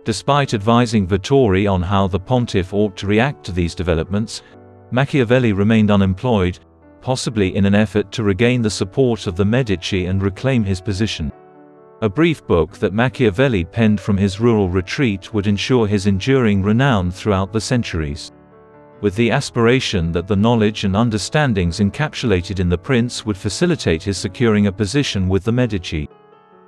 Despite advising Vettori on how the pontiff ought to react to these developments, Machiavelli remained unemployed, possibly in an effort to regain the support of the Medici and reclaim his position. A brief book that Machiavelli penned from his rural retreat would ensure his enduring renown throughout the centuries. With the aspiration that the knowledge and understandings encapsulated in the prince would facilitate his securing a position with the Medici.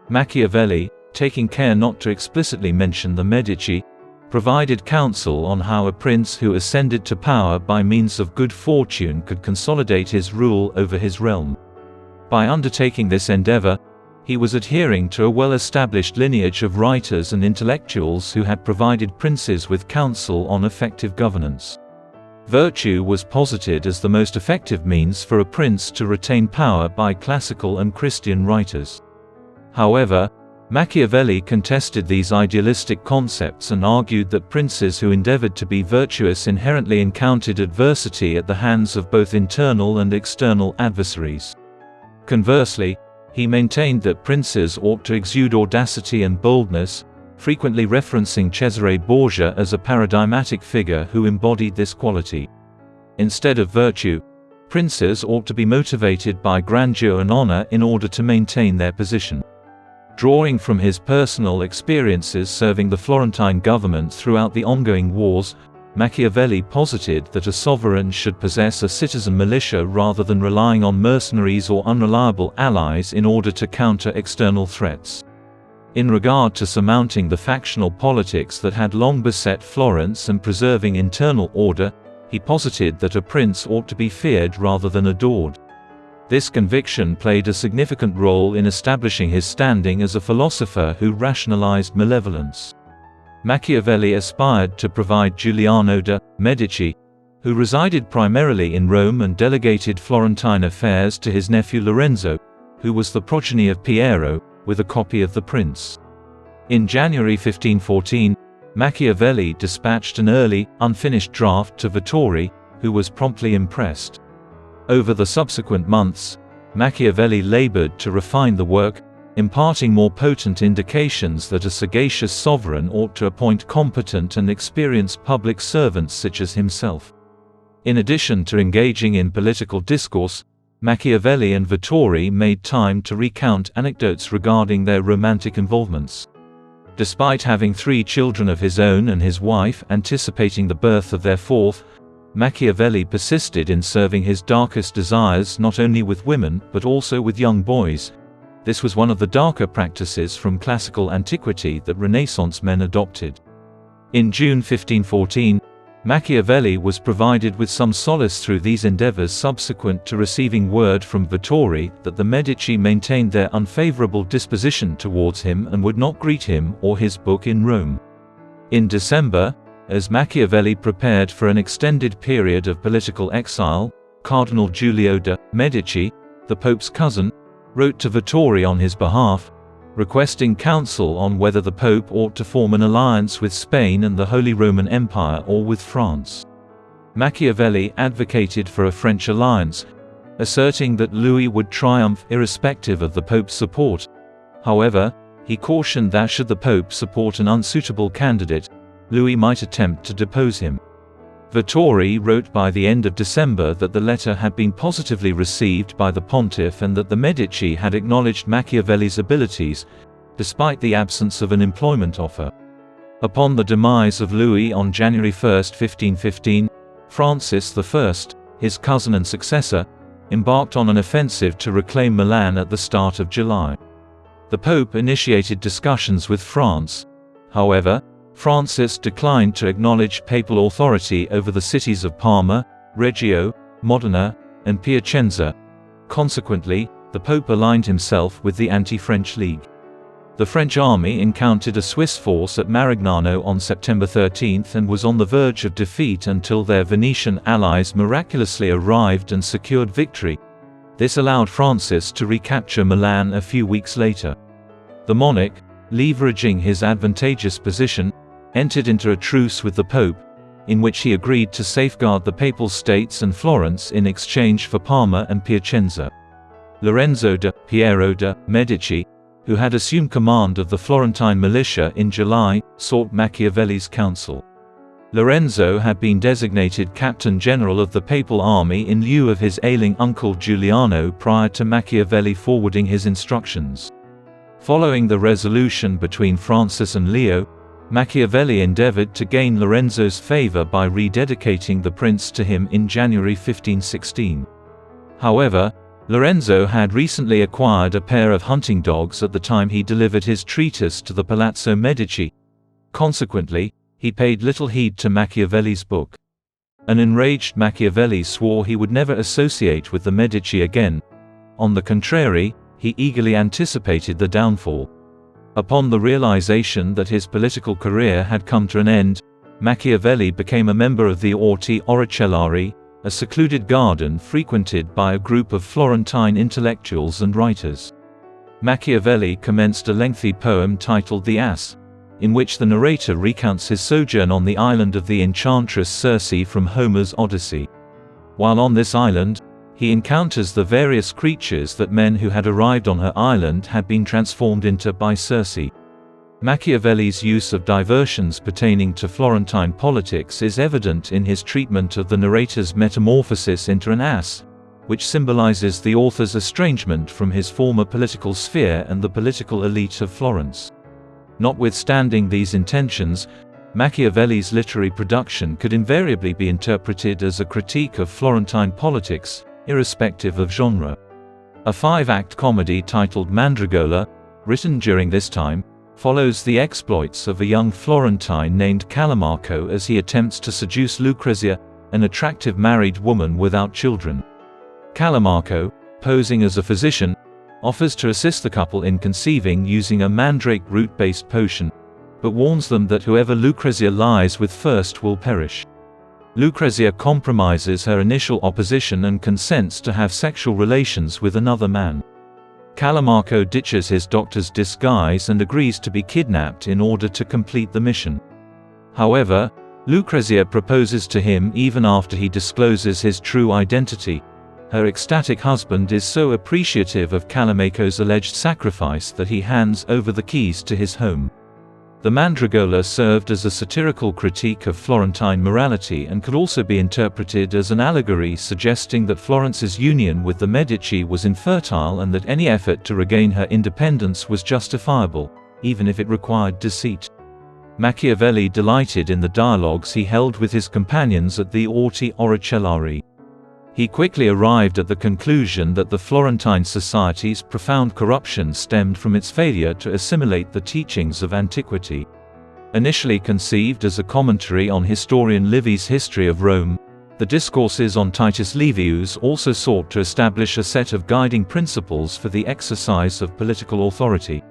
Machiavelli, taking care not to explicitly mention the Medici, provided counsel on how a prince who ascended to power by means of good fortune could consolidate his rule over his realm. By undertaking this endeavor, he was adhering to a well-established lineage of writers and intellectuals who had provided princes with counsel on effective governance. Virtue was posited as the most effective means for a prince to retain power by classical and Christian writers. However, Machiavelli contested these idealistic concepts and argued that princes who endeavored to be virtuous inherently encountered adversity at the hands of both internal and external adversaries. Conversely, He maintained that princes ought to exude audacity and boldness, frequently referencing Cesare Borgia as a paradigmatic figure who embodied this quality. Instead of virtue, princes ought to be motivated by grandeur and honor in order to maintain their position. Drawing from his personal experiences serving the Florentine government throughout the ongoing wars, Machiavelli posited that a sovereign should possess a citizen militia rather than relying on mercenaries or unreliable allies in order to counter external threats. In regard to surmounting the factional politics that had long beset Florence and preserving internal order, he posited that a prince ought to be feared rather than adored. This conviction played a significant role in establishing his standing as a philosopher who rationalized malevolence. Machiavelli aspired to provide Giuliano de' Medici, who resided primarily in Rome and delegated Florentine affairs to his nephew Lorenzo, who was the progeny of Piero, with a copy of The Prince. In January 1514, Machiavelli dispatched an early, unfinished draft to Vittori, who was promptly impressed. Over the subsequent months, Machiavelli labored to refine the work, imparting more potent indications that a sagacious sovereign ought to appoint competent and experienced public servants such as himself. In addition to engaging in political discourse, Machiavelli and Vittori made time to recount anecdotes regarding their romantic involvements. Despite having 3 children of his own and his wife anticipating the birth of their 4th, Machiavelli persisted in serving his darkest desires not only with women but also with young boys. This was one of the darker practices from classical antiquity that Renaissance men adopted. In June 1514, Machiavelli was provided with some solace through these endeavors subsequent to receiving word from Vittori that the Medici maintained their unfavorable disposition towards him and would not greet him or his book in Rome. In December, as Machiavelli prepared for an extended period of political exile, Cardinal Giulio de' Medici, the Pope's cousin, wrote to Vittori on his behalf, requesting counsel on whether the Pope ought to form an alliance with Spain and the Holy Roman Empire or with France. Machiavelli advocated for a French alliance, asserting that Louis would triumph irrespective of the Pope's support. However, he cautioned that should the Pope support an unsuitable candidate, Louis might attempt to depose him. Vittori wrote by the end of December that the letter had been positively received by the pontiff and that the Medici had acknowledged Machiavelli's abilities, despite the absence of an employment offer. Upon the demise of Louis on January 1, 1515, Francis I, his cousin and successor, embarked on an offensive to reclaim Milan at the start of July. The Pope initiated discussions with France. However, Francis declined to acknowledge papal authority over the cities of Parma, Reggio, Modena, and Piacenza. Consequently, the Pope aligned himself with the anti-French League. The French army encountered a Swiss force at Marignano on September 13 and was on the verge of defeat until their Venetian allies miraculously arrived and secured victory. This allowed Francis to recapture Milan a few weeks later. The monarch, leveraging his advantageous position, entered into a truce with the Pope, in which he agreed to safeguard the Papal States and Florence in exchange for Parma and Piacenza. Lorenzo de' Piero de' Medici, who had assumed command of the Florentine militia in July, sought Machiavelli's counsel. Lorenzo had been designated Captain General of the Papal Army in lieu of his ailing uncle Giuliano prior to Machiavelli forwarding his instructions. Following the resolution between Francis and Leo, Machiavelli endeavored to gain Lorenzo's favor by rededicating the prince to him in January 1516. However, Lorenzo had recently acquired a pair of hunting dogs at the time he delivered his treatise to the Palazzo Medici. Consequently, he paid little heed to Machiavelli's book. An enraged Machiavelli swore he would never associate with the Medici again. On the contrary, he eagerly anticipated the downfall. Upon the realization that his political career had come to an end, Machiavelli became a member of the Orti Oricellari, a secluded garden frequented by a group of Florentine intellectuals and writers. Machiavelli commenced a lengthy poem titled The Ass, in which the narrator recounts his sojourn on the island of the enchantress Circe from Homer's Odyssey. While on this island, he encounters the various creatures that men who had arrived on her island had been transformed into by Circe. Machiavelli's use of diversions pertaining to Florentine politics is evident in his treatment of the narrator's metamorphosis into an ass, which symbolizes the author's estrangement from his former political sphere and the political elite of Florence. Notwithstanding these intentions, Machiavelli's literary production could invariably be interpreted as a critique of Florentine politics, irrespective of genre. A 5-act comedy titled Mandragola, written during this time, follows the exploits of a young Florentine named Callimarco as he attempts to seduce Lucrezia, an attractive married woman without children. Callimarco, posing as a physician, offers to assist the couple in conceiving using a mandrake root-based potion, but warns them that whoever Lucrezia lies with first will perish. Lucrezia compromises her initial opposition and consents to have sexual relations with another man. Callimarco ditches his doctor's disguise and agrees to be kidnapped in order to complete the mission. However, Lucrezia proposes to him even after he discloses his true identity. Her ecstatic husband is so appreciative of Callimarco's alleged sacrifice that he hands over the keys to his home. The Mandragola served as a satirical critique of Florentine morality and could also be interpreted as an allegory suggesting that Florence's union with the Medici was infertile and that any effort to regain her independence was justifiable, even if it required deceit. Machiavelli delighted in the dialogues he held with his companions at the Orti Oracellari. He quickly arrived at the conclusion that the Florentine society's profound corruption stemmed from its failure to assimilate the teachings of antiquity. Initially conceived as a commentary on historian Livy's history of Rome, the Discourses on Titus Livius also sought to establish a set of guiding principles for the exercise of political authority.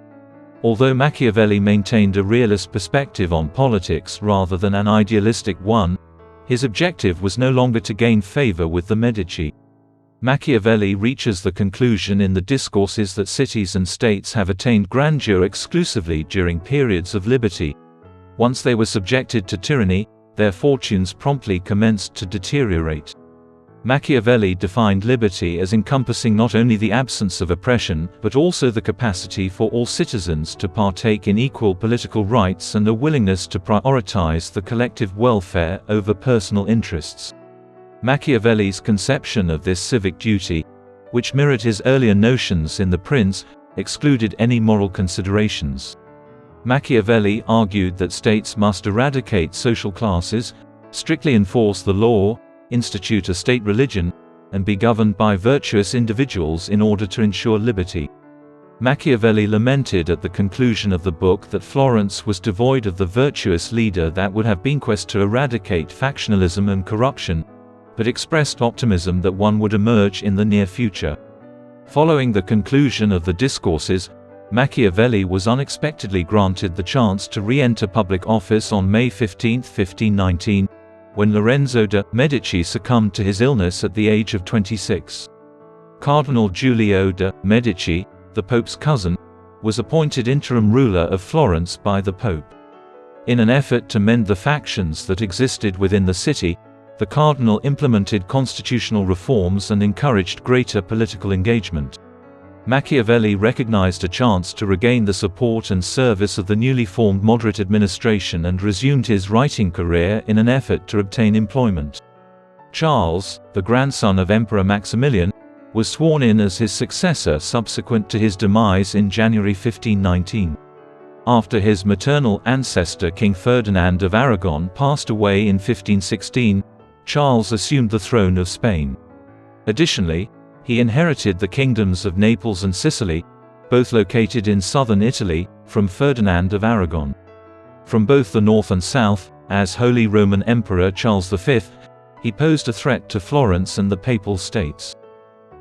Although Machiavelli maintained a realist perspective on politics rather than an idealistic one, his objective was no longer to gain favor with the Medici. Machiavelli reaches the conclusion in the Discourses that cities and states have attained grandeur exclusively during periods of liberty. Once they were subjected to tyranny, their fortunes promptly commenced to deteriorate. Machiavelli defined liberty as encompassing not only the absence of oppression, but also the capacity for all citizens to partake in equal political rights and a willingness to prioritize the collective welfare over personal interests. Machiavelli's conception of this civic duty, which mirrored his earlier notions in The Prince, excluded any moral considerations. Machiavelli argued that states must eradicate social classes, strictly enforce the law, institute a state religion, and be governed by virtuous individuals in order to ensure liberty. Machiavelli lamented at the conclusion of the book that Florence was devoid of the virtuous leader that would have been quest to eradicate factionalism and corruption, but expressed optimism that one would emerge in the near future. Following the conclusion of the Discourses, Machiavelli was unexpectedly granted the chance to re-enter public office on May 15, 1519, when Lorenzo de' Medici succumbed to his illness at the age of 26. Cardinal Giulio de' Medici, the Pope's cousin, was appointed interim ruler of Florence by the Pope. In an effort to mend the factions that existed within the city, the cardinal implemented constitutional reforms and encouraged greater political engagement. Machiavelli recognized a chance to regain the support and service of the newly formed moderate administration and resumed his writing career in an effort to obtain employment. Charles, the grandson of Emperor Maximilian, was sworn in as his successor subsequent to his demise in January 1519. After his maternal ancestor King Ferdinand of Aragon passed away in 1516, Charles assumed the throne of Spain. Additionally, he inherited the kingdoms of Naples and Sicily, both located in southern Italy, from Ferdinand of Aragon. From both the north and south, as Holy Roman Emperor Charles V, he posed a threat to Florence and the Papal States.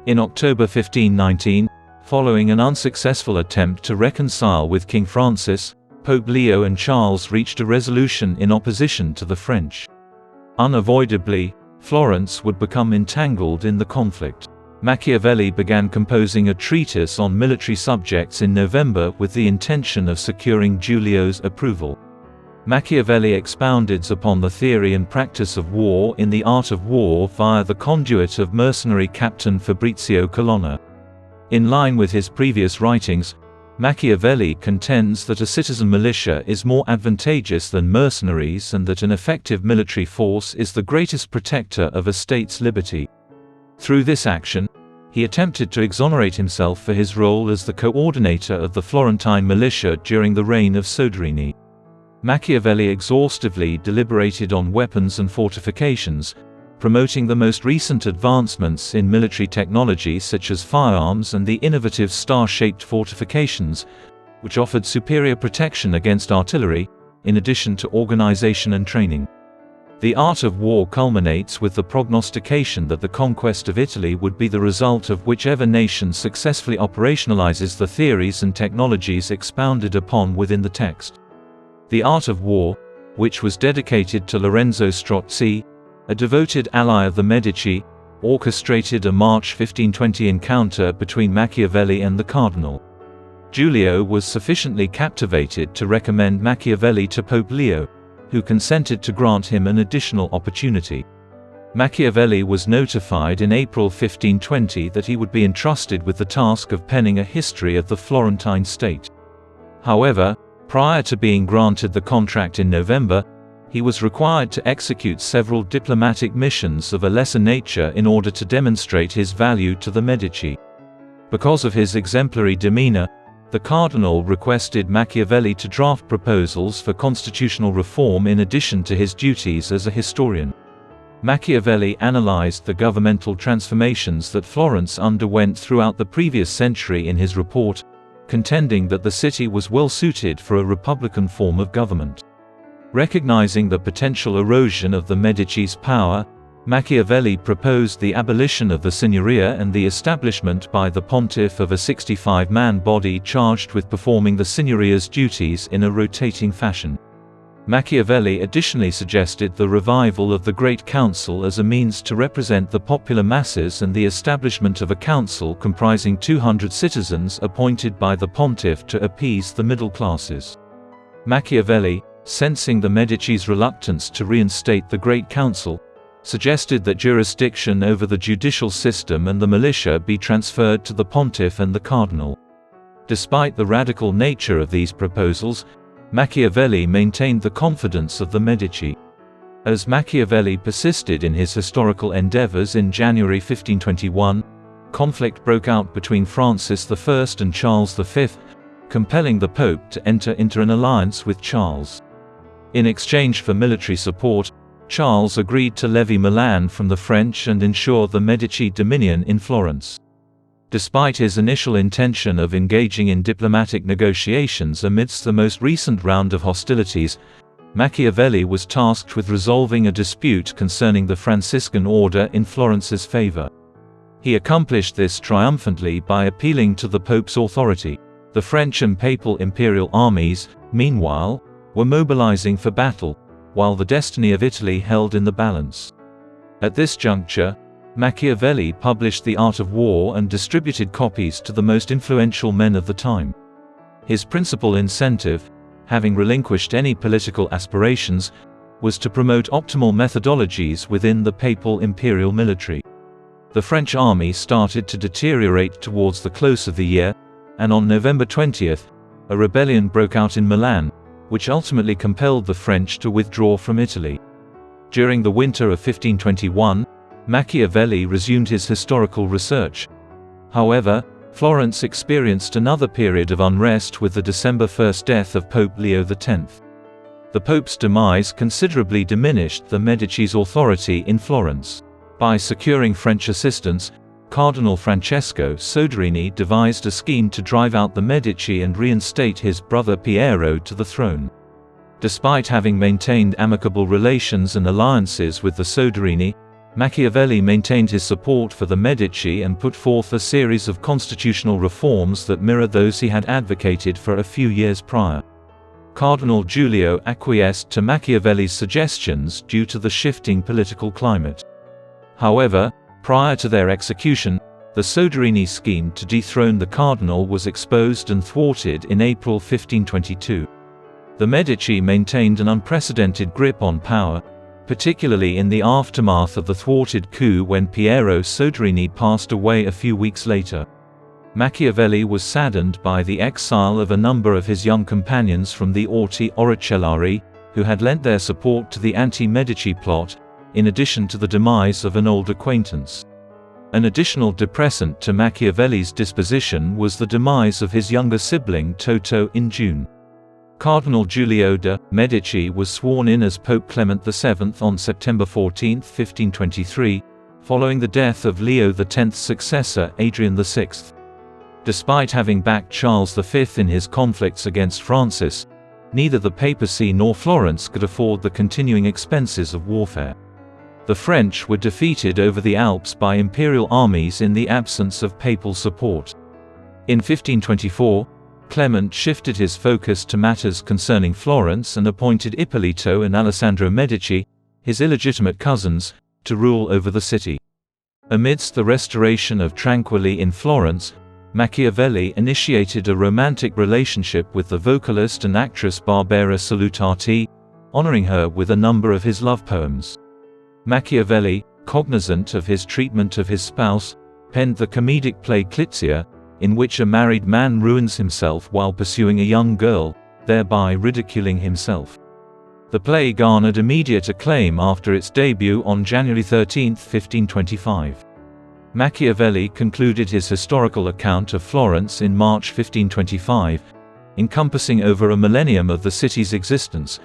In October 1519, following an unsuccessful attempt to reconcile with King Francis, Pope Leo and Charles reached a resolution in opposition to the French. Unavoidably, Florence would become entangled in the conflict. Machiavelli began composing a treatise on military subjects in November with the intention of securing Giulio's approval. Machiavelli expounded upon the theory and practice of war in The Art of War via the conduit of mercenary captain Fabrizio Colonna. In line with his previous writings, Machiavelli contends that a citizen militia is more advantageous than mercenaries and that an effective military force is the greatest protector of a state's liberty. Through this action, he attempted to exonerate himself for his role as the coordinator of the Florentine militia during the reign of Soderini. Machiavelli exhaustively deliberated on weapons and fortifications, promoting the most recent advancements in military technology such as firearms and the innovative star-shaped fortifications, which offered superior protection against artillery, in addition to organization and training. The Art of War culminates with the prognostication that the conquest of Italy would be the result of whichever nation successfully operationalizes the theories and technologies expounded upon within the text. The Art of War, which was dedicated to Lorenzo Strozzi, a devoted ally of the Medici, orchestrated a March 1520 encounter between Machiavelli and the Cardinal. Giulio was sufficiently captivated to recommend Machiavelli to Pope Leo, who consented to grant him an additional opportunity. Machiavelli was notified in April 1520 that he would be entrusted with the task of penning a history of the Florentine state. However, prior to being granted the contract in November, he was required to execute several diplomatic missions of a lesser nature in order to demonstrate his value to the Medici. Because of his exemplary demeanor, the Cardinal requested Machiavelli to draft proposals for constitutional reform in addition to his duties as a historian. Machiavelli analyzed the governmental transformations that Florence underwent throughout the previous century in his report, contending that the city was well suited for a republican form of government. Recognizing the potential erosion of the Medici's power, Machiavelli proposed the abolition of the signoria and the establishment by the pontiff of a 65-man body charged with performing the signoria's duties in a rotating fashion. Machiavelli additionally suggested the revival of the Great Council as a means to represent the popular masses and the establishment of a council comprising 200 citizens appointed by the pontiff to appease the middle classes. Machiavelli, sensing the Medici's reluctance to reinstate the Great Council, suggested that jurisdiction over the judicial system and the militia be transferred to the pontiff and the cardinal. Despite the radical nature of these proposals, Machiavelli maintained the confidence of the Medici. As Machiavelli persisted in his historical endeavors in January 1521, conflict broke out between Francis I and Charles V, compelling the Pope to enter into an alliance with Charles. In exchange for military support, Charles agreed to levy Milan from the French and ensure the Medici dominion in Florence. Despite his initial intention of engaging in diplomatic negotiations amidst the most recent round of hostilities, Machiavelli was tasked with resolving a dispute concerning the Franciscan order in Florence's favor. He accomplished this triumphantly by appealing to the Pope's authority. The French and Papal imperial armies, meanwhile, were mobilizing for battle, while the destiny of Italy held in the balance. At this juncture, Machiavelli published The Art of War and distributed copies to the most influential men of the time. His principal incentive, having relinquished any political aspirations, was to promote optimal methodologies within the papal imperial military. The French army started to deteriorate towards the close of the year, and on November 20, a rebellion broke out in Milan, which ultimately compelled the French to withdraw from Italy. During the winter of 1521, Machiavelli resumed his historical research. However, Florence experienced another period of unrest with the December 1 death of Pope Leo X. The Pope's demise considerably diminished the Medici's authority in Florence. By securing French assistance, Cardinal Francesco Soderini devised a scheme to drive out the Medici and reinstate his brother Piero to the throne. Despite having maintained amicable relations and alliances with the Soderini, Machiavelli maintained his support for the Medici and put forth a series of constitutional reforms that mirror those he had advocated for a few years prior. Cardinal Giulio acquiesced to Machiavelli's suggestions due to the shifting political climate. However, prior to their execution, the Soderini scheme to dethrone the cardinal was exposed and thwarted in April 1522. The Medici maintained an unprecedented grip on power, particularly in the aftermath of the thwarted coup when Piero Soderini passed away a few weeks later. Machiavelli was saddened by the exile of a number of his young companions from the Orti Oricellari, who had lent their support to the anti-Medici plot, in addition to the demise of an old acquaintance. An additional depressant to Machiavelli's disposition was the demise of his younger sibling Toto in June. Cardinal Giulio de' Medici was sworn in as Pope Clement VII on September 14, 1523, following the death of Leo X's successor Adrian VI. Despite having backed Charles V in his conflicts against Francis, neither the papacy nor Florence could afford the continuing expenses of warfare. The French were defeated over the Alps by imperial armies in the absence of papal support. In 1524, Clement shifted his focus to matters concerning Florence and appointed Ippolito and Alessandro Medici, his illegitimate cousins, to rule over the city. Amidst the restoration of tranquility in Florence, Machiavelli initiated a romantic relationship with the vocalist and actress Barbara Salutati, honoring her with a number of his love poems. Machiavelli, cognizant of his treatment of his spouse, penned the comedic play Clizia, in which a married man ruins himself while pursuing a young girl, thereby ridiculing himself. The play garnered immediate acclaim after its debut on January 13, 1525. Machiavelli concluded his historical account of Florence in March 1525, encompassing over a millennium of the city's existence,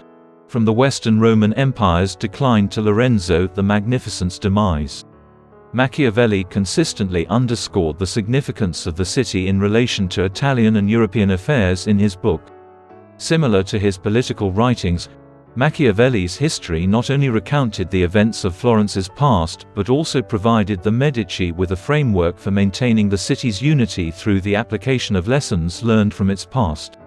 from the Western Roman Empire's decline to Lorenzo the Magnificent's demise. Machiavelli consistently underscored the significance of the city in relation to Italian and European affairs in his book. Similar to his political writings, Machiavelli's history not only recounted the events of Florence's past but also provided the Medici with a framework for maintaining the city's unity through the application of lessons learned from its past.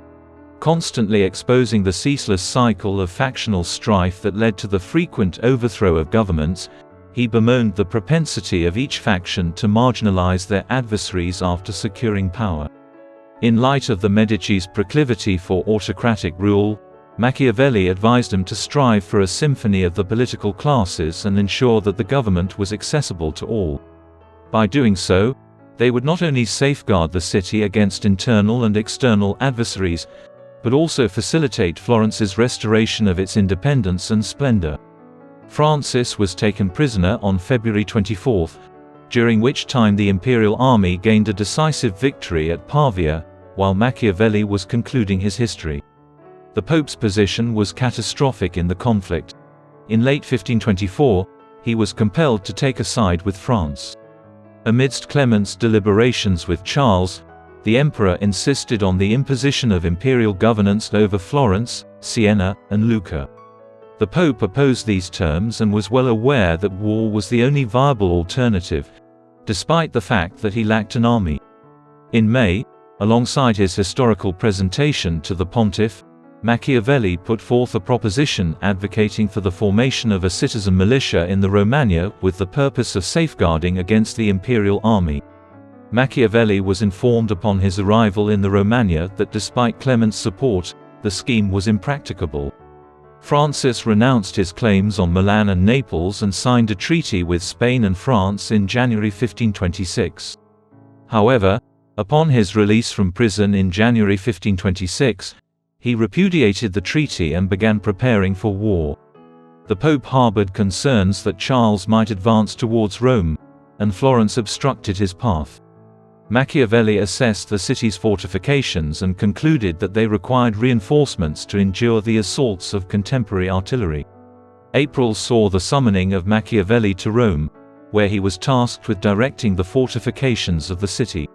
Constantly exposing the ceaseless cycle of factional strife that led to the frequent overthrow of governments, he bemoaned the propensity of each faction to marginalize their adversaries after securing power. In light of the Medici's proclivity for autocratic rule, Machiavelli advised them to strive for a symphony of the political classes and ensure that the government was accessible to all. By doing so, they would not only safeguard the city against internal and external adversaries, but also facilitate Florence's restoration of its independence and splendor. Francis was taken prisoner on February 24, during which time the imperial army gained a decisive victory at Pavia, while Machiavelli was concluding his history. The Pope's position was catastrophic in the conflict. In late 1524, he was compelled to take a side with France. Amidst Clement's deliberations with Charles, the emperor insisted on the imposition of imperial governance over Florence, Siena, and Lucca. The Pope opposed these terms and was well aware that war was the only viable alternative, despite the fact that he lacked an army. In May, alongside his historical presentation to the pontiff, Machiavelli put forth a proposition advocating for the formation of a citizen militia in the Romagna with the purpose of safeguarding against the imperial army. Machiavelli was informed upon his arrival in the Romagna that despite Clement's support, the scheme was impracticable. Francis renounced his claims on Milan and Naples and signed a treaty with Spain and France in January 1526. However, upon his release from prison in January 1526, he repudiated the treaty and began preparing for war. The Pope harbored concerns that Charles might advance towards Rome, and Florence obstructed his path. Machiavelli assessed the city's fortifications and concluded that they required reinforcements to endure the assaults of contemporary artillery. April saw the summoning of Machiavelli to Rome, where he was tasked with directing the fortifications of the city.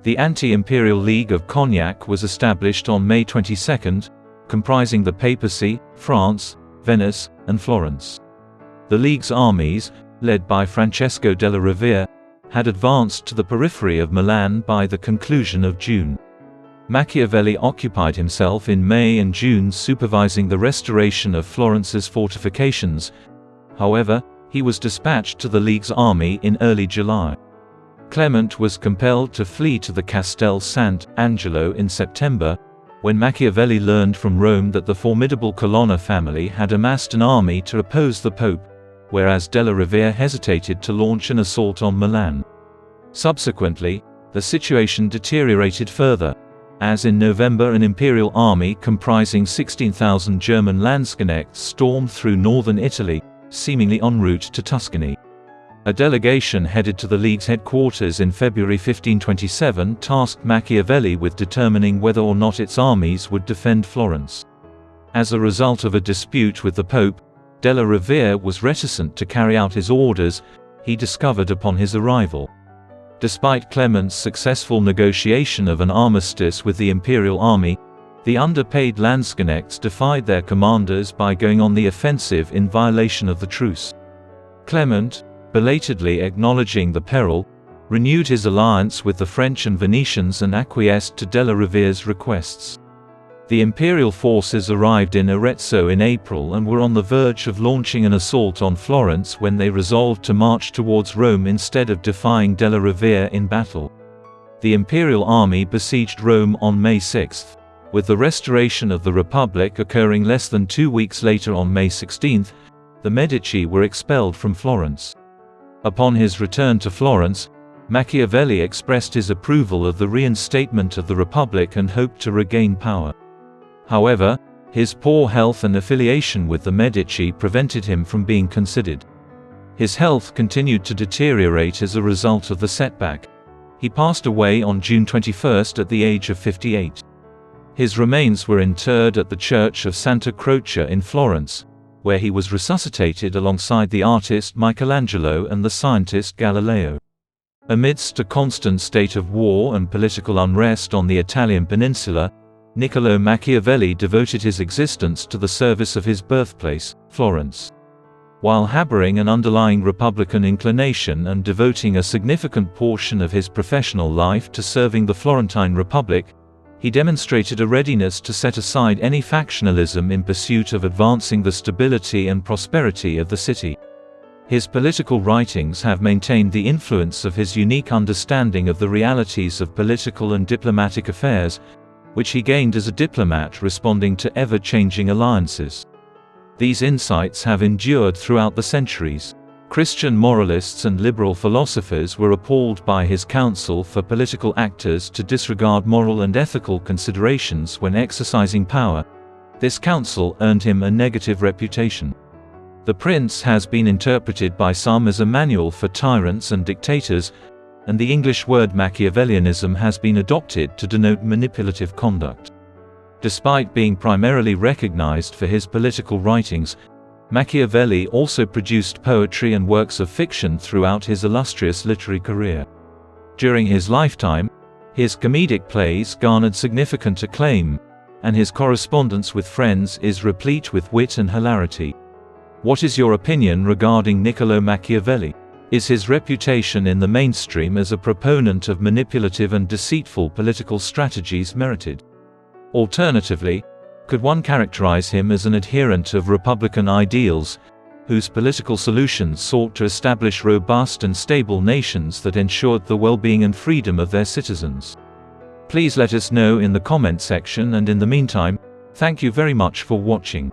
The Anti-Imperial League of Cognac was established on May 22, comprising the papacy, France, Venice, and Florence. The League's armies, led by Francesco della Rovere, had advanced to the periphery of Milan by the conclusion of June. Machiavelli occupied himself in May and June supervising the restoration of Florence's fortifications. However, he was dispatched to the League's army in early July. Clement was compelled to flee to the Castel Sant'Angelo in September, when Machiavelli learned from Rome that the formidable Colonna family had amassed an army to oppose the Pope, whereas Della Rovere hesitated to launch an assault on Milan. Subsequently, the situation deteriorated further, as in November an imperial army comprising 16,000 German Landsknechts stormed through northern Italy, seemingly en route to Tuscany. A delegation headed to the League's headquarters in February 1527 tasked Machiavelli with determining whether or not its armies would defend Florence. As a result of a dispute with the Pope, Della Rovere was reticent to carry out his orders, he discovered upon his arrival. Despite Clement's successful negotiation of an armistice with the imperial army, the underpaid Landsknechts defied their commanders by going on the offensive in violation of the truce. Clement, belatedly acknowledging the peril, renewed his alliance with the French and Venetians and acquiesced to Della Rovere's requests. The imperial forces arrived in Arezzo in April and were on the verge of launching an assault on Florence when they resolved to march towards Rome instead of defying Della Rovere in battle. The imperial army besieged Rome on May 6, with the restoration of the Republic occurring less than 2 weeks later on May 16. The Medici were expelled from Florence. Upon his return to Florence, Machiavelli expressed his approval of the reinstatement of the Republic and hoped to regain power. However, his poor health and affiliation with the Medici prevented him from being considered. His health continued to deteriorate as a result of the setback. He passed away on June 21 at the age of 58. His remains were interred at the Church of Santa Croce in Florence, where he was resuscitated alongside the artist Michelangelo and the scientist Galileo. Amidst a constant state of war and political unrest on the Italian peninsula, Niccolò Machiavelli devoted his existence to the service of his birthplace, Florence. While harboring an underlying republican inclination and devoting a significant portion of his professional life to serving the Florentine Republic, he demonstrated a readiness to set aside any factionalism in pursuit of advancing the stability and prosperity of the city. His political writings have maintained the influence of his unique understanding of the realities of political and diplomatic affairs, which he gained as a diplomat responding to ever-changing alliances. These insights have endured throughout the centuries. Christian moralists and liberal philosophers were appalled by his counsel for political actors to disregard moral and ethical considerations when exercising power. This counsel earned him a negative reputation. The Prince has been interpreted by some as a manual for tyrants and dictators, and the English word Machiavellianism has been adopted to denote manipulative conduct. Despite being primarily recognized for his political writings, Machiavelli also produced poetry and works of fiction throughout his illustrious literary career. During his lifetime, his comedic plays garnered significant acclaim, and his correspondence with friends is replete with wit and hilarity. What is your opinion regarding Niccolò Machiavelli? Is his reputation in the mainstream as a proponent of manipulative and deceitful political strategies merited? Alternatively, could one characterize him as an adherent of Republican ideals, whose political solutions sought to establish robust and stable nations that ensured the well-being and freedom of their citizens? Please let us know in the comment section, and in the meantime, thank you very much for watching.